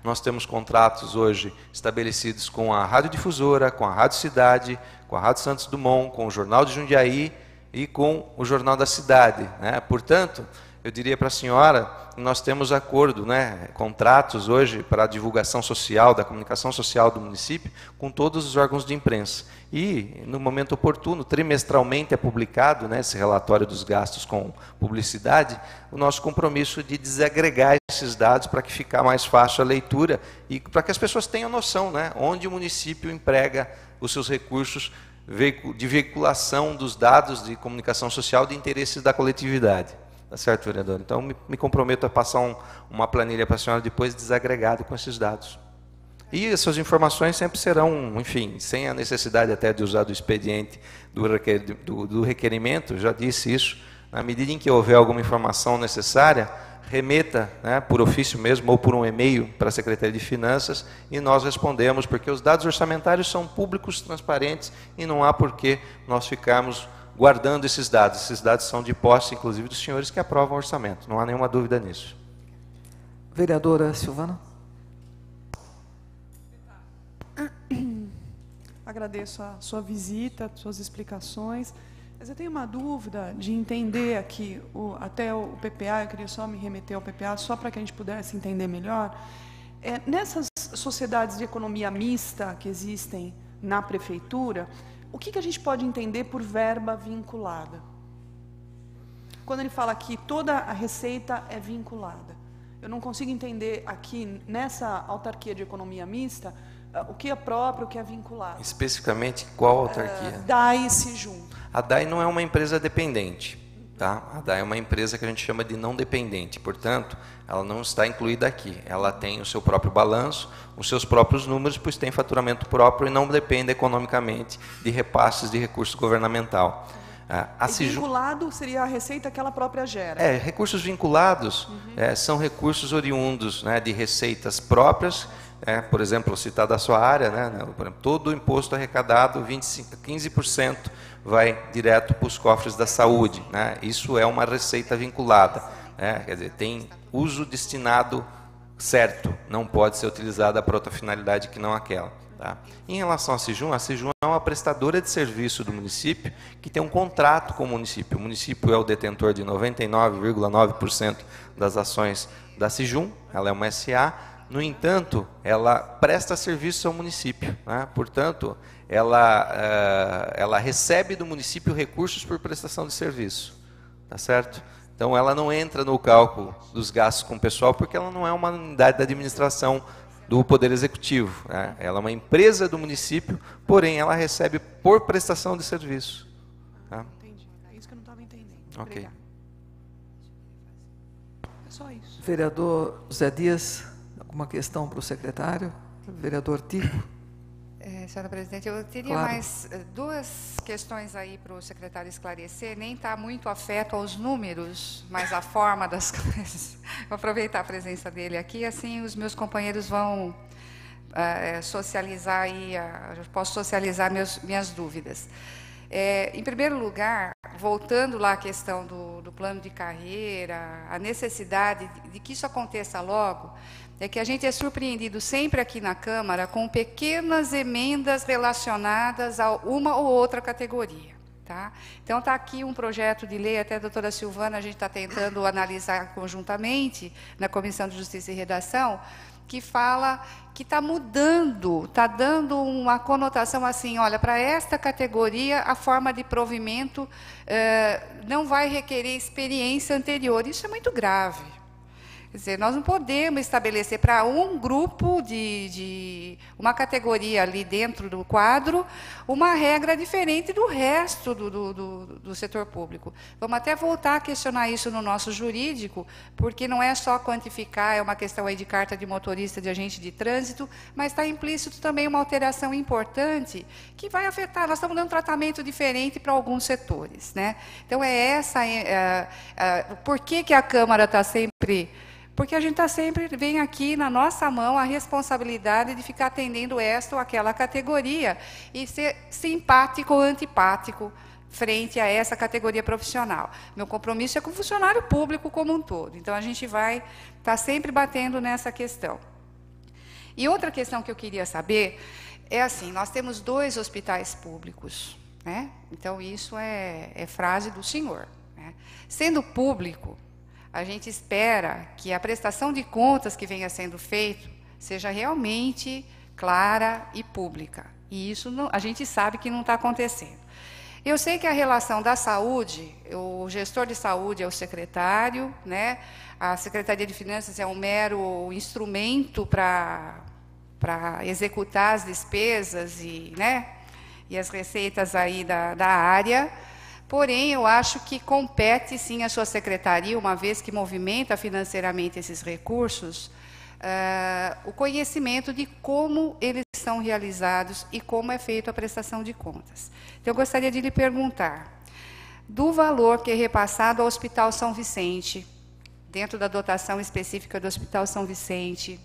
Nós temos contratos hoje estabelecidos com a Radiodifusora, com a Rádio Cidade, com a Rádio Santos Dumont, com o Jornal de Jundiaí e com o Jornal da Cidade. Portanto, eu diria para a senhora, nós temos acordo, contratos hoje para a divulgação social, da comunicação social do município, com todos os órgãos de imprensa. E, no momento oportuno, trimestralmente é publicado, esse relatório dos gastos com publicidade, o nosso compromisso de desagregar esses dados para que fique mais fácil a leitura e para que as pessoas tenham noção, onde o município emprega os seus recursos de veiculação dos dados de comunicação social de interesses da coletividade. Tá certo, vereador? Então, me comprometo a passar uma planilha para a senhora depois desagregado com esses dados. E essas informações sempre serão, enfim, sem a necessidade até de usar do expediente do requerimento, já disse isso, na medida em que houver alguma informação necessária, remeta, por ofício mesmo ou por um e-mail para a Secretaria de Finanças e nós respondemos, porque os dados orçamentários são públicos, transparentes e não há por que nós ficarmos guardando esses dados. Esses dados são de posse, inclusive, dos senhores que aprovam o orçamento. Não há nenhuma dúvida nisso. Vereadora Silvana. Agradeço a sua visita, suas explicações. Mas eu tenho uma dúvida de entender aqui, até o PPA, eu queria só me remeter ao PPA, só para que a gente pudesse entender melhor. Nessas sociedades de economia mista que existem na prefeitura, o que a gente pode entender por verba vinculada? Quando ele fala que toda a receita é vinculada, eu não consigo entender aqui, nessa autarquia de economia mista, o que é próprio, o que é vinculado. Especificamente, qual autarquia? DAI e Sijum. A DAI não é uma empresa dependente. A DAI é uma empresa que a gente chama de não dependente, portanto, ela não está incluída aqui. Ela tem o seu próprio balanço, os seus próprios números, pois tem faturamento próprio e não depende economicamente de repasses de recurso governamental. Vinculado seria a receita que ela própria gera. Recursos vinculados são recursos oriundos de receitas próprias. Por exemplo, citar da sua área, por exemplo, todo o imposto arrecadado, 15% vai direto para os cofres da saúde. Isso é uma receita vinculada. Quer dizer, tem uso destinado certo, não pode ser utilizada para outra finalidade que não aquela. Em relação à Sijum é uma prestadora de serviço do município que tem um contrato com o município. O município é o detentor de 99,9% das ações da Sijum, ela é uma SA. No entanto, ela presta serviço ao município, portanto, ela recebe do município recursos por prestação de serviço, tá certo? Então, ela não entra no cálculo dos gastos com o pessoal, porque ela não é uma unidade da administração do Poder Executivo. Ela é uma empresa do município, porém, ela recebe por prestação de serviço. Entendi. É isso que eu não estava entendendo. Ok. Obrigada. É só isso. Vereador José Dias, alguma questão para o secretário? Vereador Tico. Senhora presidente, eu teria mais duas questões aí para o secretário esclarecer, nem está muito afeto aos números, mas à forma das coisas. Vou aproveitar a presença dele aqui, assim os meus companheiros vão socializar aí, eu posso socializar minhas dúvidas. Em primeiro lugar, voltando lá à questão do plano de carreira, a necessidade de que isso aconteça logo, é que a gente é surpreendido sempre aqui na Câmara com pequenas emendas relacionadas a uma ou outra categoria. Então, está aqui um projeto de lei, até a doutora Silvana, a gente está tentando analisar conjuntamente na Comissão de Justiça e Redação, que fala que está mudando, está dando uma conotação assim, olha, para esta categoria a forma de provimento não vai requerer experiência anterior. Isso é muito grave. Quer dizer, nós não podemos estabelecer para um grupo uma categoria ali dentro do quadro, uma regra diferente do resto do setor público. Vamos até voltar a questionar isso no nosso jurídico, porque não é só quantificar, é uma questão aí de carta de motorista, de agente de trânsito, mas está implícito também uma alteração importante que vai afetar, nós estamos dando um tratamento diferente para alguns setores, né? Então, por que a Câmara está sempre... Porque a gente vem aqui na nossa mão a responsabilidade de ficar atendendo esta ou aquela categoria e ser simpático ou antipático frente a essa categoria profissional. Meu compromisso é com o funcionário público como um todo. Então, a gente vai estar sempre batendo nessa questão. E outra questão que eu queria saber é assim, nós temos 2 hospitais públicos, né? Então, isso é frase do senhor, né? Sendo público, a gente espera que a prestação de contas que venha sendo feita seja realmente clara e pública. E isso a gente sabe que não está acontecendo. Eu sei que a relação da saúde, o gestor de saúde é o secretário, né? A Secretaria de Finanças é um mero instrumento para executar as despesas e as receitas aí da área. Porém, eu acho que compete, sim, à sua secretaria, uma vez que movimenta financeiramente esses recursos, o conhecimento de como eles são realizados e como é feita a prestação de contas. Então, eu gostaria de lhe perguntar, do valor que é repassado ao Hospital São Vicente, dentro da dotação específica do Hospital São Vicente,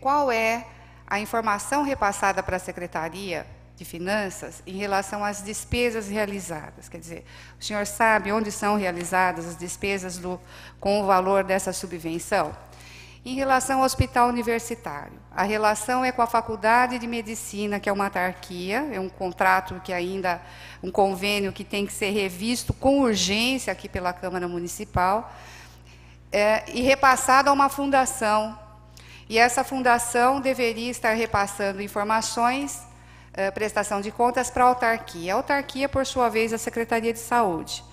qual é a informação repassada para a Secretaria de Finanças em relação às despesas realizadas? Quer dizer, o senhor sabe onde são realizadas as despesas com o valor dessa subvenção? Em relação ao hospital universitário, a relação é com a Faculdade de Medicina, que é uma autarquia, é um contrato que ainda, um convênio que tem que ser revisto com urgência aqui pela Câmara Municipal, e repassado a uma fundação. E essa fundação deveria estar repassando informações, prestação de contas para a autarquia. A autarquia, por sua vez, a Secretaria de Saúde.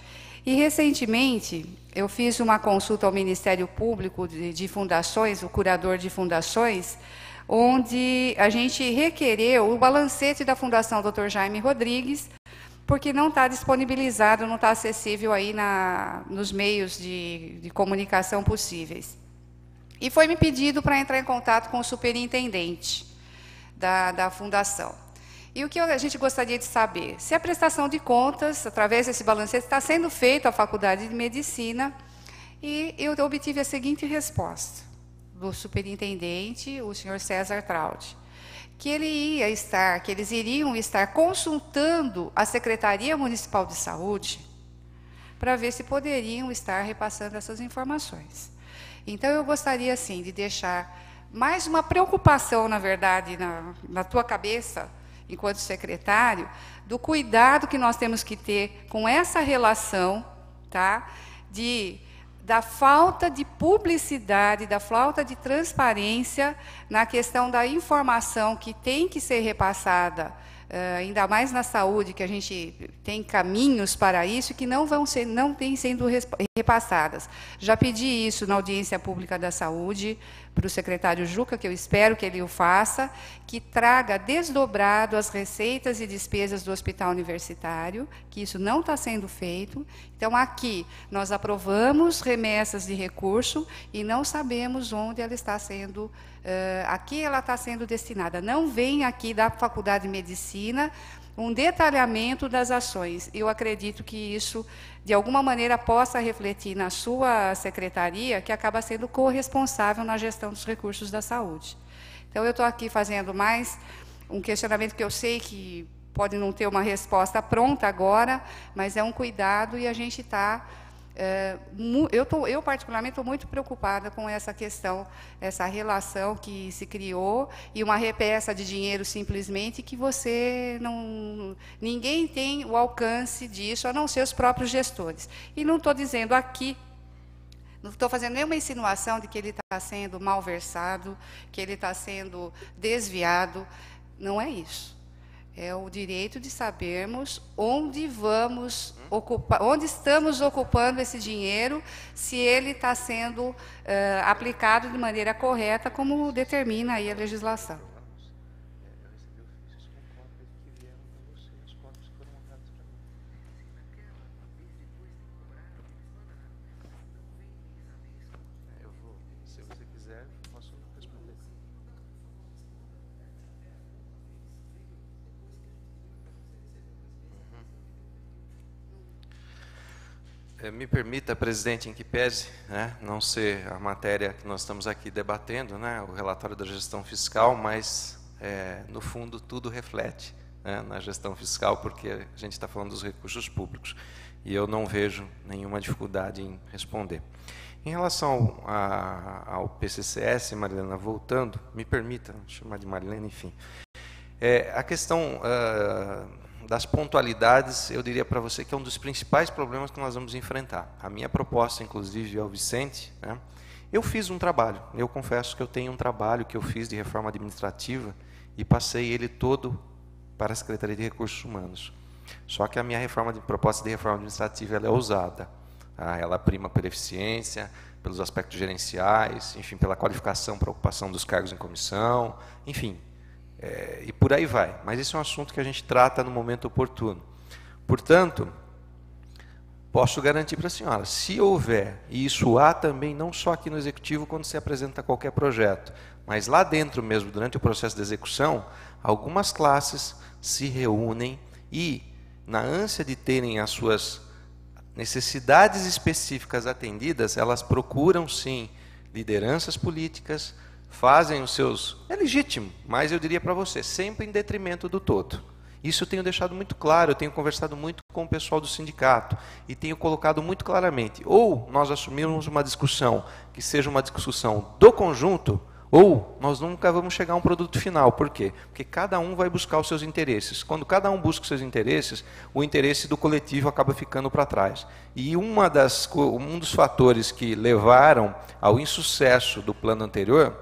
E, recentemente, eu fiz uma consulta ao Ministério Público de Fundações, o curador de fundações, onde a gente requereu o balancete da Fundação Dr. Jaime Rodrigues, porque não está disponibilizado, não está acessível aí nos meios de comunicação possíveis. E foi me pedido para entrar em contato com o superintendente da fundação. E o que a gente gostaria de saber? Se a prestação de contas, através desse balancete, está sendo feita à Faculdade de Medicina, e eu obtive a seguinte resposta do superintendente, o senhor César Traude, que eles iriam estar consultando a Secretaria Municipal de Saúde para ver se poderiam estar repassando essas informações. Então, eu gostaria, assim, de deixar mais uma preocupação, na verdade, na tua cabeça, enquanto secretário, do cuidado que nós temos que ter com essa relação, tá? Da falta de publicidade, da falta de transparência na questão da informação que tem que ser repassada, ainda mais na saúde, que a gente tem caminhos para isso que não têm sendo repassadas. Já pedi isso na audiência pública da saúde para o secretário Juca, que eu espero que ele o faça, que traga desdobrado as receitas e despesas do hospital universitário, que isso não está sendo feito. Então, aqui, nós aprovamos remessas de recurso e não sabemos onde ela está sendo, a que ela está sendo destinada. Não vem aqui da Faculdade de Medicina um detalhamento das ações. Eu acredito que isso, de alguma maneira, possa refletir na sua secretaria, que acaba sendo corresponsável na gestão dos recursos da saúde. Então, eu estou aqui fazendo mais um questionamento que eu sei que pode não ter uma resposta pronta agora, mas é um cuidado e a gente está... eu, particularmente, estou muito preocupada com essa questão, essa relação que se criou e uma repessa de dinheiro simplesmente que ninguém tem o alcance disso, a não ser os próprios gestores. E não estou dizendo aqui, não estou fazendo nenhuma insinuação de que ele está sendo malversado, que ele está sendo desviado, não é isso. É o direito de sabermos onde vamos ocupar, onde estamos ocupando esse dinheiro, se ele está sendo aplicado de maneira correta, como determina aí a legislação. Se você quiser, posso responder. Me permita, presidente, em que pese, né, não ser a matéria que nós estamos aqui debatendo, né, o relatório da gestão fiscal, mas, no fundo, tudo reflete, né, na gestão fiscal, porque a gente está falando dos recursos públicos, e eu não vejo nenhuma dificuldade em responder. Em relação ao PCCS, Marilena, voltando, me permita chamar de Marilena, enfim, a questão das pontualidades, eu diria para você que é um dos principais problemas que nós vamos enfrentar. A minha proposta, inclusive, ao Vicente, né, eu fiz um trabalho, eu confesso que eu tenho um trabalho que eu fiz de reforma administrativa e passei ele todo para a Secretaria de Recursos Humanos. Só que a minha proposta de reforma administrativa ela é ousada. Ela prima pela eficiência, pelos aspectos gerenciais, enfim, pela qualificação para a ocupação dos cargos em comissão, enfim, e por aí vai. Mas esse é um assunto que a gente trata no momento oportuno. Portanto, posso garantir para a senhora, se houver, e isso há também, não só aqui no Executivo, quando se apresenta qualquer projeto, mas lá dentro mesmo, durante o processo de execução, algumas classes se reúnem e, na ânsia de terem as suas necessidades específicas atendidas, elas procuram, sim, lideranças políticas, fazem os seus... É legítimo, mas eu diria para você, sempre em detrimento do todo. Isso eu tenho deixado muito claro, eu tenho conversado muito com o pessoal do sindicato e tenho colocado muito claramente, ou nós assumirmos uma discussão que seja uma discussão do conjunto, ou nós nunca vamos chegar a um produto final. Por quê? Porque cada um vai buscar os seus interesses. Quando cada um busca os seus interesses, o interesse do coletivo acaba ficando para trás. E um dos fatores que levaram ao insucesso do plano anterior,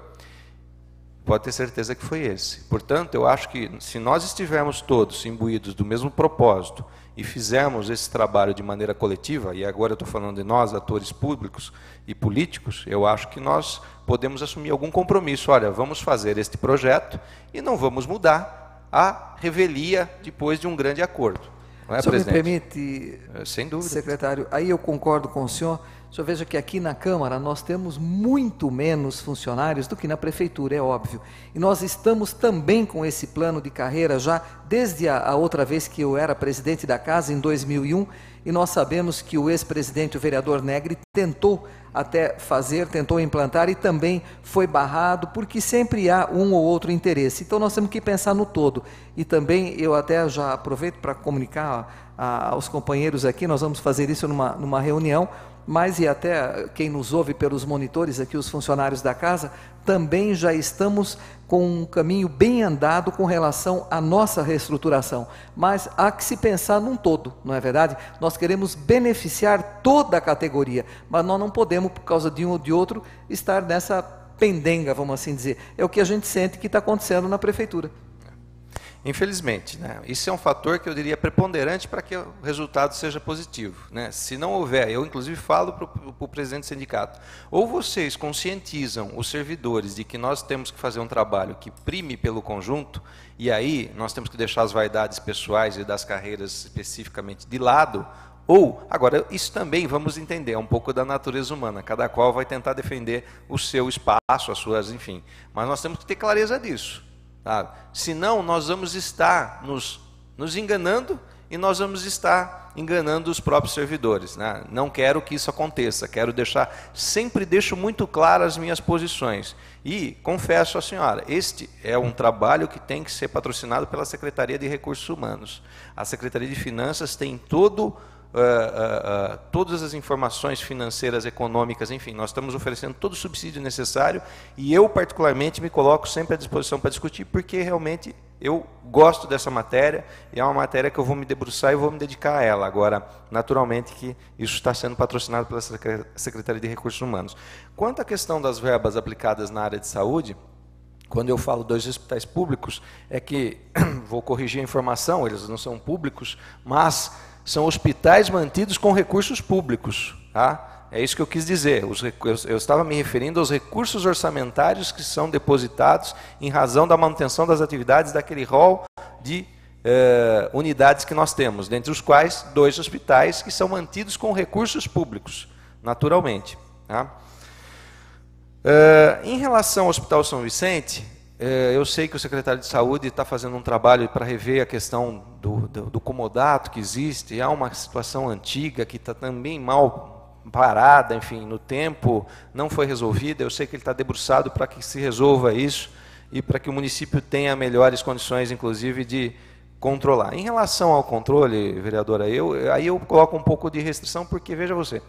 pode ter certeza que foi esse. Portanto, eu acho que se nós estivermos todos imbuídos do mesmo propósito e fizermos esse trabalho de maneira coletiva, e agora eu estou falando de nós, atores públicos e políticos, eu acho que nós podemos assumir algum compromisso. Olha, vamos fazer este projeto e não vamos mudar a revelia depois de um grande acordo. Não é, presidente? Me permite, sem dúvida, secretário, aí eu concordo com o senhor. O senhor veja que aqui na Câmara nós temos muito menos funcionários do que na Prefeitura, é óbvio. E nós estamos também com esse plano de carreira já desde a outra vez que eu era presidente da Casa, em 2001, e nós sabemos que o ex-presidente, o vereador Negri, tentou até fazer, tentou implantar e também foi barrado, porque sempre há um ou outro interesse. Então nós temos que pensar no todo. E também eu até já aproveito para comunicar aos companheiros aqui, nós vamos fazer isso numa reunião, mas e até quem nos ouve pelos monitores aqui, os funcionários da casa, também já estamos com um caminho bem andado com relação à nossa reestruturação. Mas há que se pensar num todo, não é verdade? Nós queremos beneficiar toda a categoria, mas nós não podemos, por causa de um ou de outro, estar nessa pendenga, vamos assim dizer. É o que a gente sente que está acontecendo na Prefeitura. Infelizmente, né? Isso é um fator que eu diria preponderante para que o resultado seja positivo, né? Se não houver, eu inclusive falo para o presidente do sindicato, ou vocês conscientizam os servidores de que nós temos que fazer um trabalho que prime pelo conjunto, e aí nós temos que deixar as vaidades pessoais e das carreiras especificamente de lado, ou, agora, isso também, vamos entender, é um pouco da natureza humana, cada qual vai tentar defender o seu espaço, as suas, enfim, mas nós temos que ter clareza disso. Senão nós vamos estar nos enganando e nós vamos estar enganando os próprios servidores, né? Não quero que isso aconteça, sempre deixo muito claras as minhas posições. E confesso à senhora, este é um trabalho que tem que ser patrocinado pela Secretaria de Recursos Humanos. A Secretaria de Finanças tem todas as informações financeiras, econômicas, enfim, nós estamos oferecendo todo o subsídio necessário e eu, particularmente, me coloco sempre à disposição para discutir, porque realmente eu gosto dessa matéria e é uma matéria que eu vou me debruçar e vou me dedicar a ela. Agora, naturalmente que isso está sendo patrocinado pela Secretaria de Recursos Humanos. Quanto à questão das verbas aplicadas na área de saúde, Quando eu falo 2 hospitais públicos, é que, vou corrigir a informação, eles não são públicos, mas são hospitais mantidos com recursos públicos. Tá? É isso que eu quis dizer. Eu estava me referindo aos recursos orçamentários que são depositados em razão da manutenção das atividades daquele rol de unidades que nós temos, dentre os quais 2 hospitais que são mantidos com recursos públicos, naturalmente. Tá? Em relação ao Hospital São Vicente, eu sei que o secretário de Saúde está fazendo um trabalho para rever a questão do comodato que existe. Há uma situação antiga que está também mal parada, enfim, no tempo, não foi resolvida. Eu sei que ele está debruçado para que se resolva isso e para que o município tenha melhores condições, inclusive, de controlar. Em relação ao controle, vereadora, aí eu coloco um pouco de restrição, porque, veja você,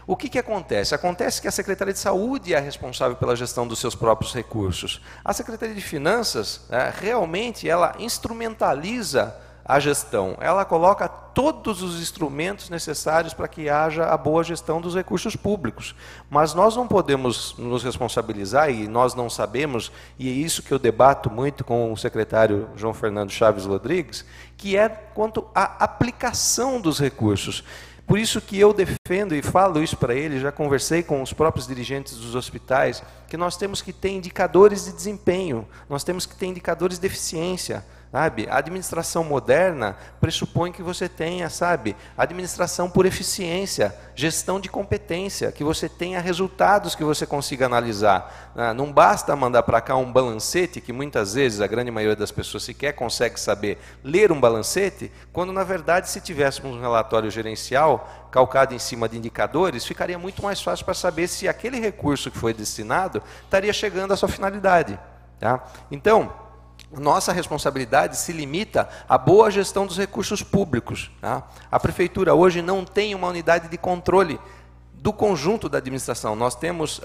o que acontece? Acontece que a Secretaria de Saúde é a responsável pela gestão dos seus próprios recursos. A Secretaria de Finanças, realmente, ela instrumentaliza a gestão. Ela coloca todos os instrumentos necessários para que haja a boa gestão dos recursos públicos. Mas nós não podemos nos responsabilizar, e nós não sabemos, e é isso que eu debato muito com o secretário João Fernando Chaves Rodrigues, que é quanto à aplicação dos recursos. Por isso que eu defendo e falo isso para ele, já conversei com os próprios dirigentes dos hospitais, que nós temos que ter indicadores de desempenho, nós temos que ter indicadores de eficiência. Sabe? A administração moderna pressupõe que você tenha, sabe, administração por eficiência, gestão de competência, que você tenha resultados que você consiga analisar. Não basta mandar para cá um balancete, que muitas vezes a grande maioria das pessoas sequer consegue saber ler um balancete, quando na verdade se tivéssemos um relatório gerencial calcado em cima de indicadores, ficaria muito mais fácil para saber se aquele recurso que foi destinado estaria chegando à sua finalidade. Tá? Então, nossa responsabilidade se limita à boa gestão dos recursos públicos. Tá? A prefeitura hoje não tem uma unidade de controle do conjunto da administração. Nós temos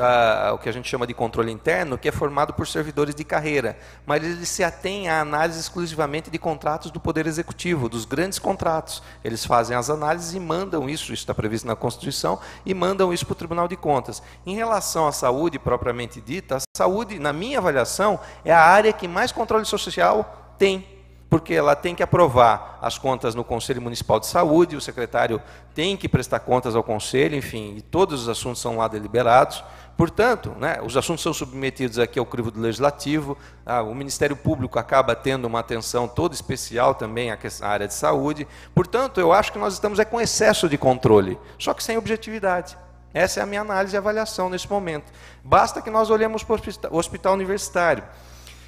o que a gente chama de controle interno, que é formado por servidores de carreira, mas eles se atêm à análise exclusivamente de contratos do Poder Executivo, dos grandes contratos. Eles fazem as análises e mandam isso está previsto na Constituição, e mandam isso para o Tribunal de Contas. Em relação à saúde propriamente dita, a saúde, na minha avaliação, é a área que mais controle social tem, porque ela tem que aprovar as contas no Conselho Municipal de Saúde, o secretário tem que prestar contas ao Conselho, enfim, e todos os assuntos são lá deliberados. Portanto, os assuntos são submetidos aqui ao crivo do Legislativo, o Ministério Público acaba tendo uma atenção toda especial também à área de saúde. Portanto, eu acho que nós estamos com excesso de controle, só que sem objetividade. Essa é a minha análise e avaliação nesse momento. Basta que nós olhemos para o hospital universitário.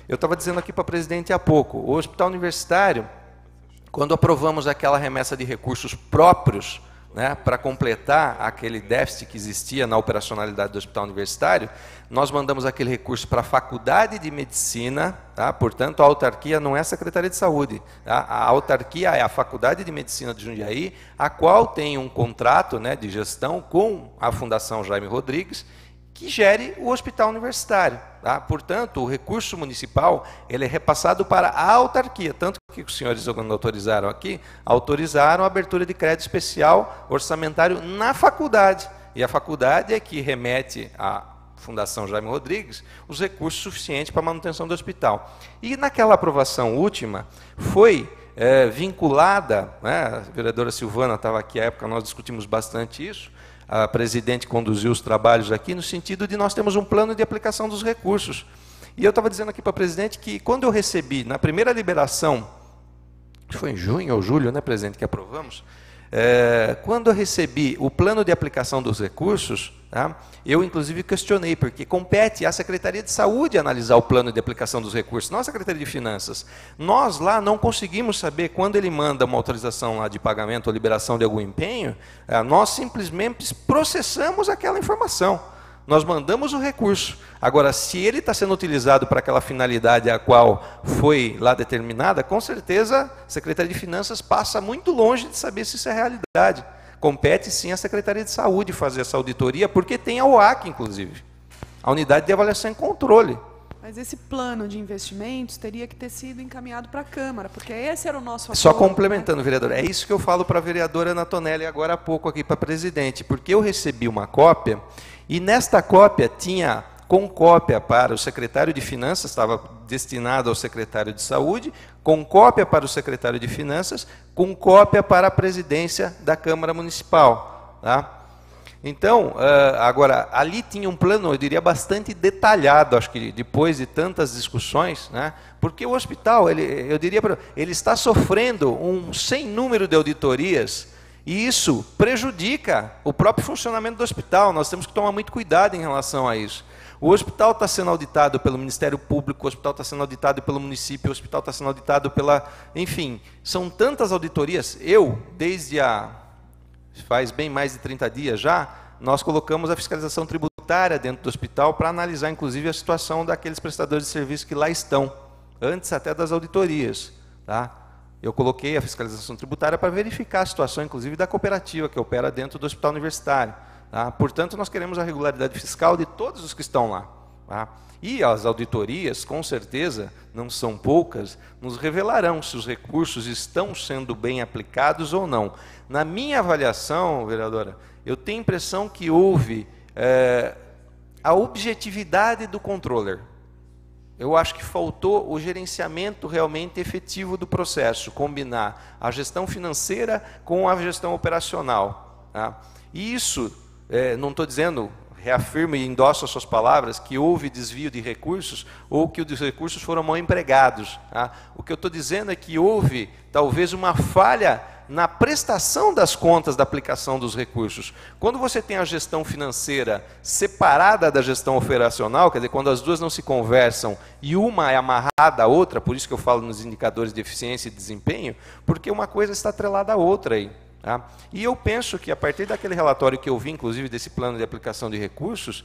Eu estava dizendo aqui para a presidente há pouco, o hospital universitário, quando aprovamos aquela remessa de recursos próprios, para completar aquele déficit que existia na operacionalidade do hospital universitário, nós mandamos aquele recurso para a Faculdade de Medicina, portanto, a autarquia não é a Secretaria de Saúde, a autarquia é a Faculdade de Medicina de Jundiaí, a qual tem um contrato de gestão com a Fundação Jaime Rodrigues, que gere o hospital universitário. Portanto, o recurso municipal ele é repassado para a autarquia, tanto que os senhores, quando autorizaram aqui, autorizaram a abertura de crédito especial orçamentário na faculdade. E a faculdade é que remete à Fundação Jaime Rodrigues os recursos suficientes para a manutenção do hospital. E naquela aprovação última, foi vinculada, a vereadora Silvana estava aqui à época, nós discutimos bastante isso, a presidente conduziu os trabalhos aqui, no sentido de nós temos um plano de aplicação dos recursos. E eu estava dizendo aqui para a presidente que, quando eu recebi, na primeira liberação, foi em junho ou julho, presidente, que aprovamos, quando eu recebi o plano de aplicação dos recursos, eu, inclusive, questionei, porque compete à Secretaria de Saúde analisar o plano de aplicação dos recursos, não à Secretaria de Finanças. Nós, lá, não conseguimos saber, quando ele manda uma autorização lá de pagamento ou liberação de algum empenho, nós simplesmente processamos aquela informação. Nós mandamos o recurso. Agora, se ele está sendo utilizado para aquela finalidade a qual foi lá determinada, com certeza a Secretaria de Finanças passa muito longe de saber se isso é realidade. Compete sim à Secretaria de Saúde fazer essa auditoria, porque tem a OAC, inclusive, a Unidade de Avaliação e Controle. Mas esse plano de investimentos teria que ter sido encaminhado para a Câmara, porque esse era o nosso acordo. Só complementando, vereador, é isso que eu falo para a vereadora Ana Tonelli agora há pouco aqui para a presidente, porque eu recebi uma cópia, e nesta cópia tinha com cópia para o secretário de Finanças, estava destinado ao secretário de Saúde, com cópia para o secretário de Finanças, com cópia para a presidência da Câmara Municipal. Tá? Então, agora, ali tinha um plano, eu diria, bastante detalhado, acho que depois de tantas discussões, né? Porque o hospital, eu diria, ele está sofrendo um sem número de auditorias, e isso prejudica o próprio funcionamento do hospital. Nós temos que tomar muito cuidado em relação a isso. O hospital está sendo auditado pelo Ministério Público, o hospital está sendo auditado pelo município, o hospital está sendo auditado pela... Enfim, são tantas auditorias. Desde faz bem mais de 30 dias já, nós colocamos a fiscalização tributária dentro do hospital para analisar, inclusive, a situação daqueles prestadores de serviço que lá estão, antes até das auditorias. Tá? Eu coloquei a fiscalização tributária para verificar a situação, inclusive, da cooperativa que opera dentro do hospital universitário. Tá? Portanto, nós queremos a regularidade fiscal de todos os que estão lá. Tá? E as auditorias, com certeza, não são poucas, nos revelarão se os recursos estão sendo bem aplicados ou não. Na minha avaliação, vereadora, eu tenho a impressão que houve a objetividade do controller. Eu acho que faltou o gerenciamento realmente efetivo do processo, combinar a gestão financeira com a gestão operacional. Tá? E isso, não estou dizendo, reafirmo e endosso as suas palavras, que houve desvio de recursos ou que os recursos foram mal empregados. Tá? O que eu estou dizendo é que houve, talvez, uma falha na prestação das contas da aplicação dos recursos. Quando você tem a gestão financeira separada da gestão operacional, quer dizer, quando as duas não se conversam e uma é amarrada à outra, por isso que eu falo nos indicadores de eficiência e desempenho, porque uma coisa está atrelada à outra aí. Tá? E eu penso que, a partir daquele relatório que eu vi, inclusive, desse plano de aplicação de recursos,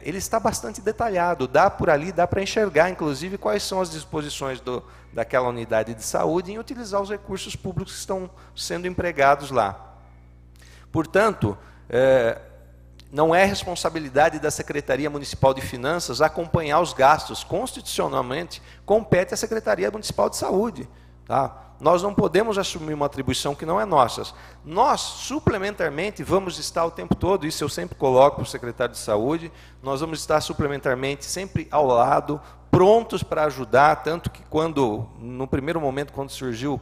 ele está bastante detalhado, dá por ali, dá para enxergar, inclusive, quais são as disposições daquela unidade de saúde em utilizar os recursos públicos que estão sendo empregados lá. Portanto, não é responsabilidade da Secretaria Municipal de Finanças acompanhar os gastos. Constitucionalmente, compete à Secretaria Municipal de Saúde. Tá? Nós não podemos assumir uma atribuição que não é nossa. Nós, suplementarmente, vamos estar o tempo todo, isso eu sempre coloco para o secretário de Saúde, nós vamos estar suplementarmente sempre ao lado, prontos para ajudar, tanto que no primeiro momento, quando surgiu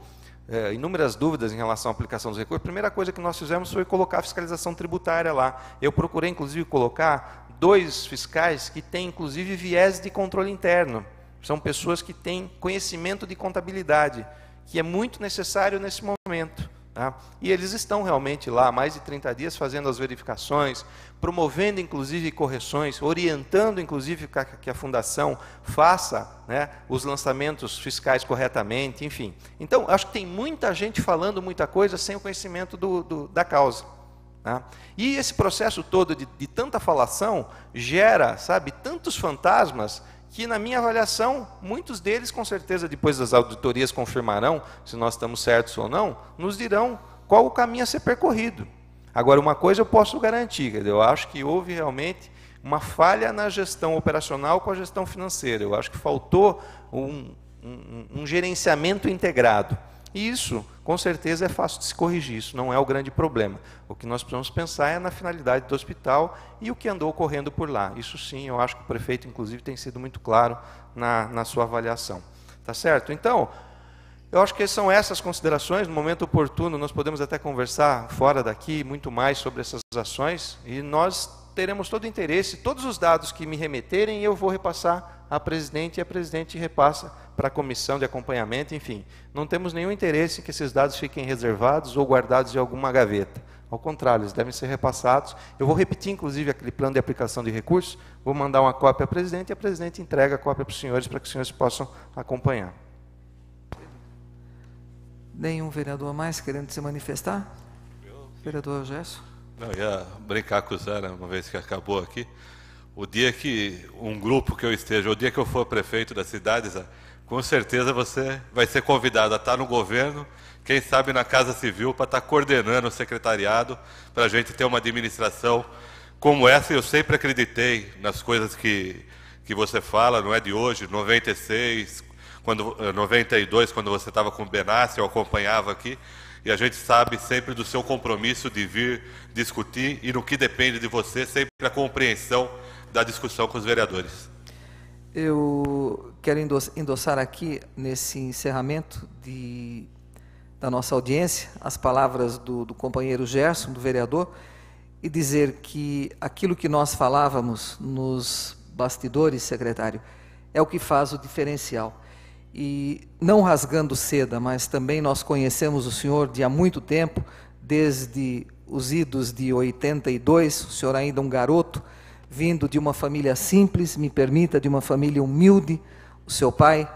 inúmeras dúvidas em relação à aplicação dos recursos, a primeira coisa que nós fizemos foi colocar a fiscalização tributária lá. Eu procurei, inclusive, colocar 2 fiscais que têm, inclusive, viés de controle interno. São pessoas que têm conhecimento de contabilidade, que é muito necessário nesse momento. Tá? E eles estão realmente lá há mais de 30 dias fazendo as verificações, promovendo inclusive correções, orientando inclusive que a Fundação faça, né, os lançamentos fiscais corretamente, enfim. Então, acho que tem muita gente falando muita coisa sem o conhecimento da causa. Tá? E esse processo todo de tanta falação gera, sabe, tantos fantasmas que, na minha avaliação, muitos deles, com certeza, depois das auditorias confirmarão se nós estamos certos ou não, nos dirão qual o caminho a ser percorrido. Agora, uma coisa eu posso garantir, eu acho que houve realmente uma falha na gestão operacional com a gestão financeira. Eu acho que faltou um gerenciamento integrado. E isso, com certeza, é fácil de se corrigir, isso não é o grande problema. O que nós precisamos pensar é na finalidade do hospital e o que andou ocorrendo por lá. Isso sim, eu acho que o prefeito, inclusive, tem sido muito claro na sua avaliação. Tá certo? Então, eu acho que são essas considerações. No momento oportuno, nós podemos até conversar fora daqui muito mais sobre essas ações e nós teremos todo o interesse, todos os dados que me remeterem, eu vou repassar à presidente e a presidente repassa para a comissão de acompanhamento, enfim. Não temos nenhum interesse em que esses dados fiquem reservados ou guardados em alguma gaveta. Ao contrário, eles devem ser repassados. Eu vou repetir, inclusive, aquele plano de aplicação de recursos, vou mandar uma cópia à presidente e a presidente entrega a cópia para os senhores, para que os senhores possam acompanhar. Nenhum vereador mais querendo se manifestar? Vereador Gerson? Não, ia brincar com o Zé, né, uma vez que acabou aqui. O dia que um grupo que eu esteja, o dia que eu for prefeito da cidade, Zé, com certeza você vai ser convidado a estar no governo, quem sabe na Casa Civil, para estar coordenando o secretariado, para a gente ter uma administração como essa. Eu sempre acreditei nas coisas que você fala, não é de hoje, 96, 92, quando você estava com o Benassi, eu acompanhava aqui, e a gente sabe sempre do seu compromisso de vir discutir, e no que depende de você, sempre a compreensão da discussão com os vereadores. Eu quero endossar aqui, nesse encerramento da nossa audiência, as palavras do companheiro Gerson, do vereador, e dizer que aquilo que nós falávamos nos bastidores, secretário, é o que faz o diferencial. E não rasgando seda, mas também nós conhecemos o senhor de há muito tempo, desde os idos de 82, o senhor ainda um garoto, vindo de uma família simples, me permita, de uma família humilde. O seu pai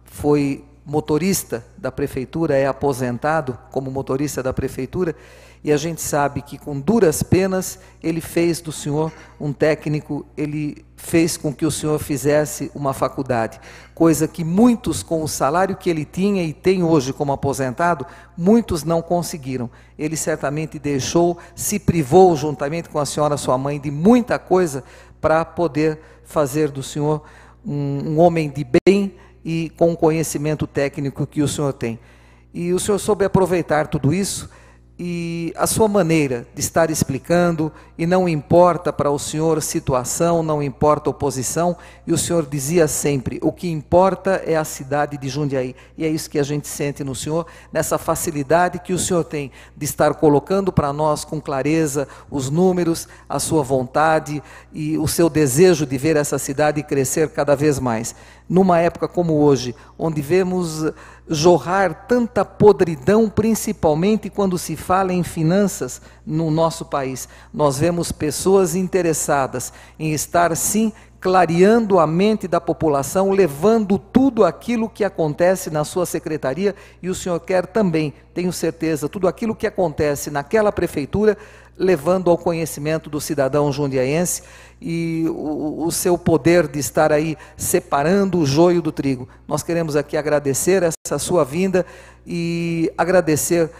foi motorista da prefeitura, é aposentado como motorista da prefeitura, e a gente sabe que com duras penas ele fez do senhor um técnico, ele fez com que o senhor fizesse uma faculdade, coisa que muitos, com o salário que ele tinha e tem hoje como aposentado, muitos não conseguiram. Ele certamente deixou, se privou juntamente com a senhora, sua mãe, de muita coisa para poder fazer do senhor um homem de bem e com o conhecimento técnico que o senhor tem. E o senhor soube aproveitar tudo isso, e a sua maneira de estar explicando, e não importa para o senhor situação, não importa oposição, e o senhor dizia sempre, o que importa é a cidade de Jundiaí, e é isso que a gente sente no senhor, nessa facilidade que o senhor tem de estar colocando para nós com clareza os números, a sua vontade e o seu desejo de ver essa cidade crescer cada vez mais. Numa época como hoje, onde vemos jorrar tanta podridão, principalmente quando se fala em finanças no nosso país, nós vemos pessoas interessadas em estar, sim, clareando a mente da população, levando tudo aquilo que acontece na sua secretaria, e o senhor quer também, tenho certeza, tudo aquilo que acontece naquela prefeitura, levando ao conhecimento do cidadão jundiaense, e o seu poder de estar aí separando o joio do trigo. Nós queremos aqui agradecer essa sua vinda e agradecer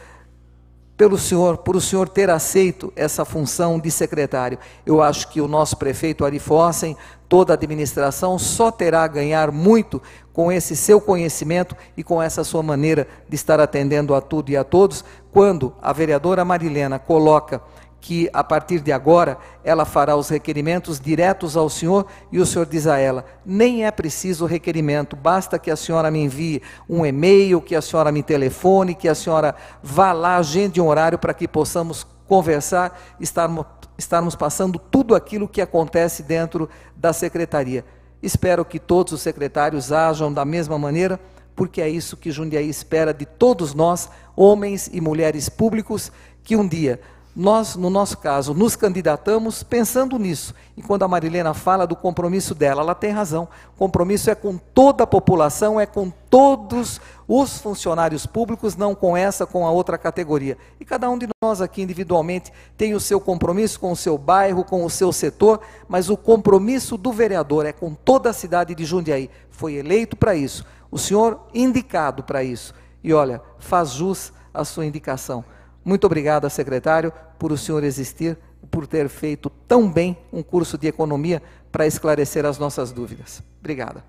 por o senhor ter aceito essa função de secretário. Eu acho que o nosso prefeito Ari Fossen, toda a administração, só terá a ganhar muito com esse seu conhecimento e com essa sua maneira de estar atendendo a tudo e a todos, quando a vereadora Marilena coloca que a partir de agora ela fará os requerimentos diretos ao senhor, e o senhor diz a ela, nem é preciso requerimento, basta que a senhora me envie um e-mail, que a senhora me telefone, que a senhora vá lá, agende um horário para que possamos conversar, estarmos passando tudo aquilo que acontece dentro da secretaria. Espero que todos os secretários ajam da mesma maneira, porque é isso que Jundiaí espera de todos nós, homens e mulheres públicos, que um dia nós, no nosso caso, nos candidatamos pensando nisso. E quando a Marilena fala do compromisso dela, ela tem razão. O compromisso é com toda a população, é com todos os funcionários públicos, não com essa, com a outra categoria. E cada um de nós aqui individualmente tem o seu compromisso com o seu bairro, com o seu setor, mas o compromisso do vereador é com toda a cidade de Jundiaí. Foi eleito para isso, o senhor indicado para isso. E olha, faz jus à sua indicação. Muito obrigado, secretário, por o senhor existir, por ter feito tão bem um curso de economia para esclarecer as nossas dúvidas. Obrigado.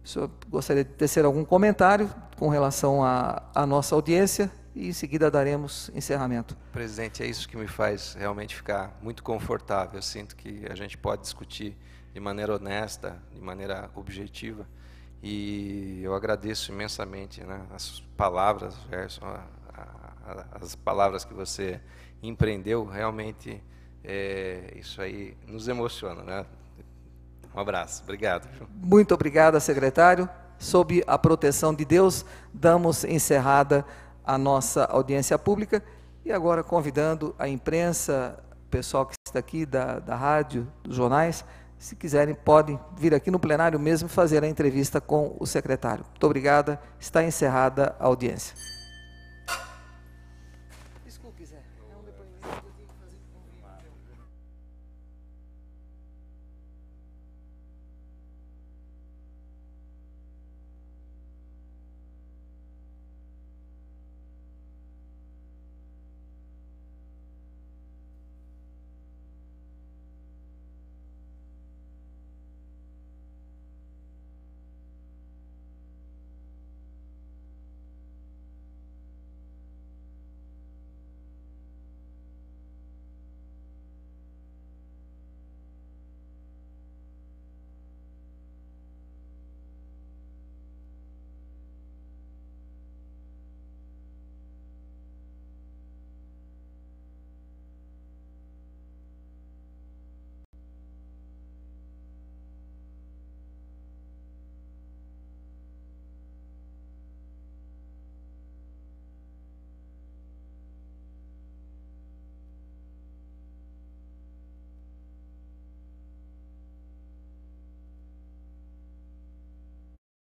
O senhor gostaria de tecer algum comentário com relação à nossa audiência e em seguida daremos encerramento. Presidente, é isso que me faz realmente ficar muito confortável. Eu sinto que a gente pode discutir de maneira honesta, de maneira objetiva, e eu agradeço imensamente, né, as palavras, Gerson, as palavras que você empreendeu, realmente isso aí nos emociona, né? Um abraço, obrigado. Muito obrigado, secretário. Sob a proteção de Deus, damos encerrada a nossa audiência pública, e agora convidando a imprensa, o pessoal que está aqui da rádio, dos jornais, se quiserem podem vir aqui no plenário mesmo fazer a entrevista com o secretário. Muito obrigada, está encerrada a audiência.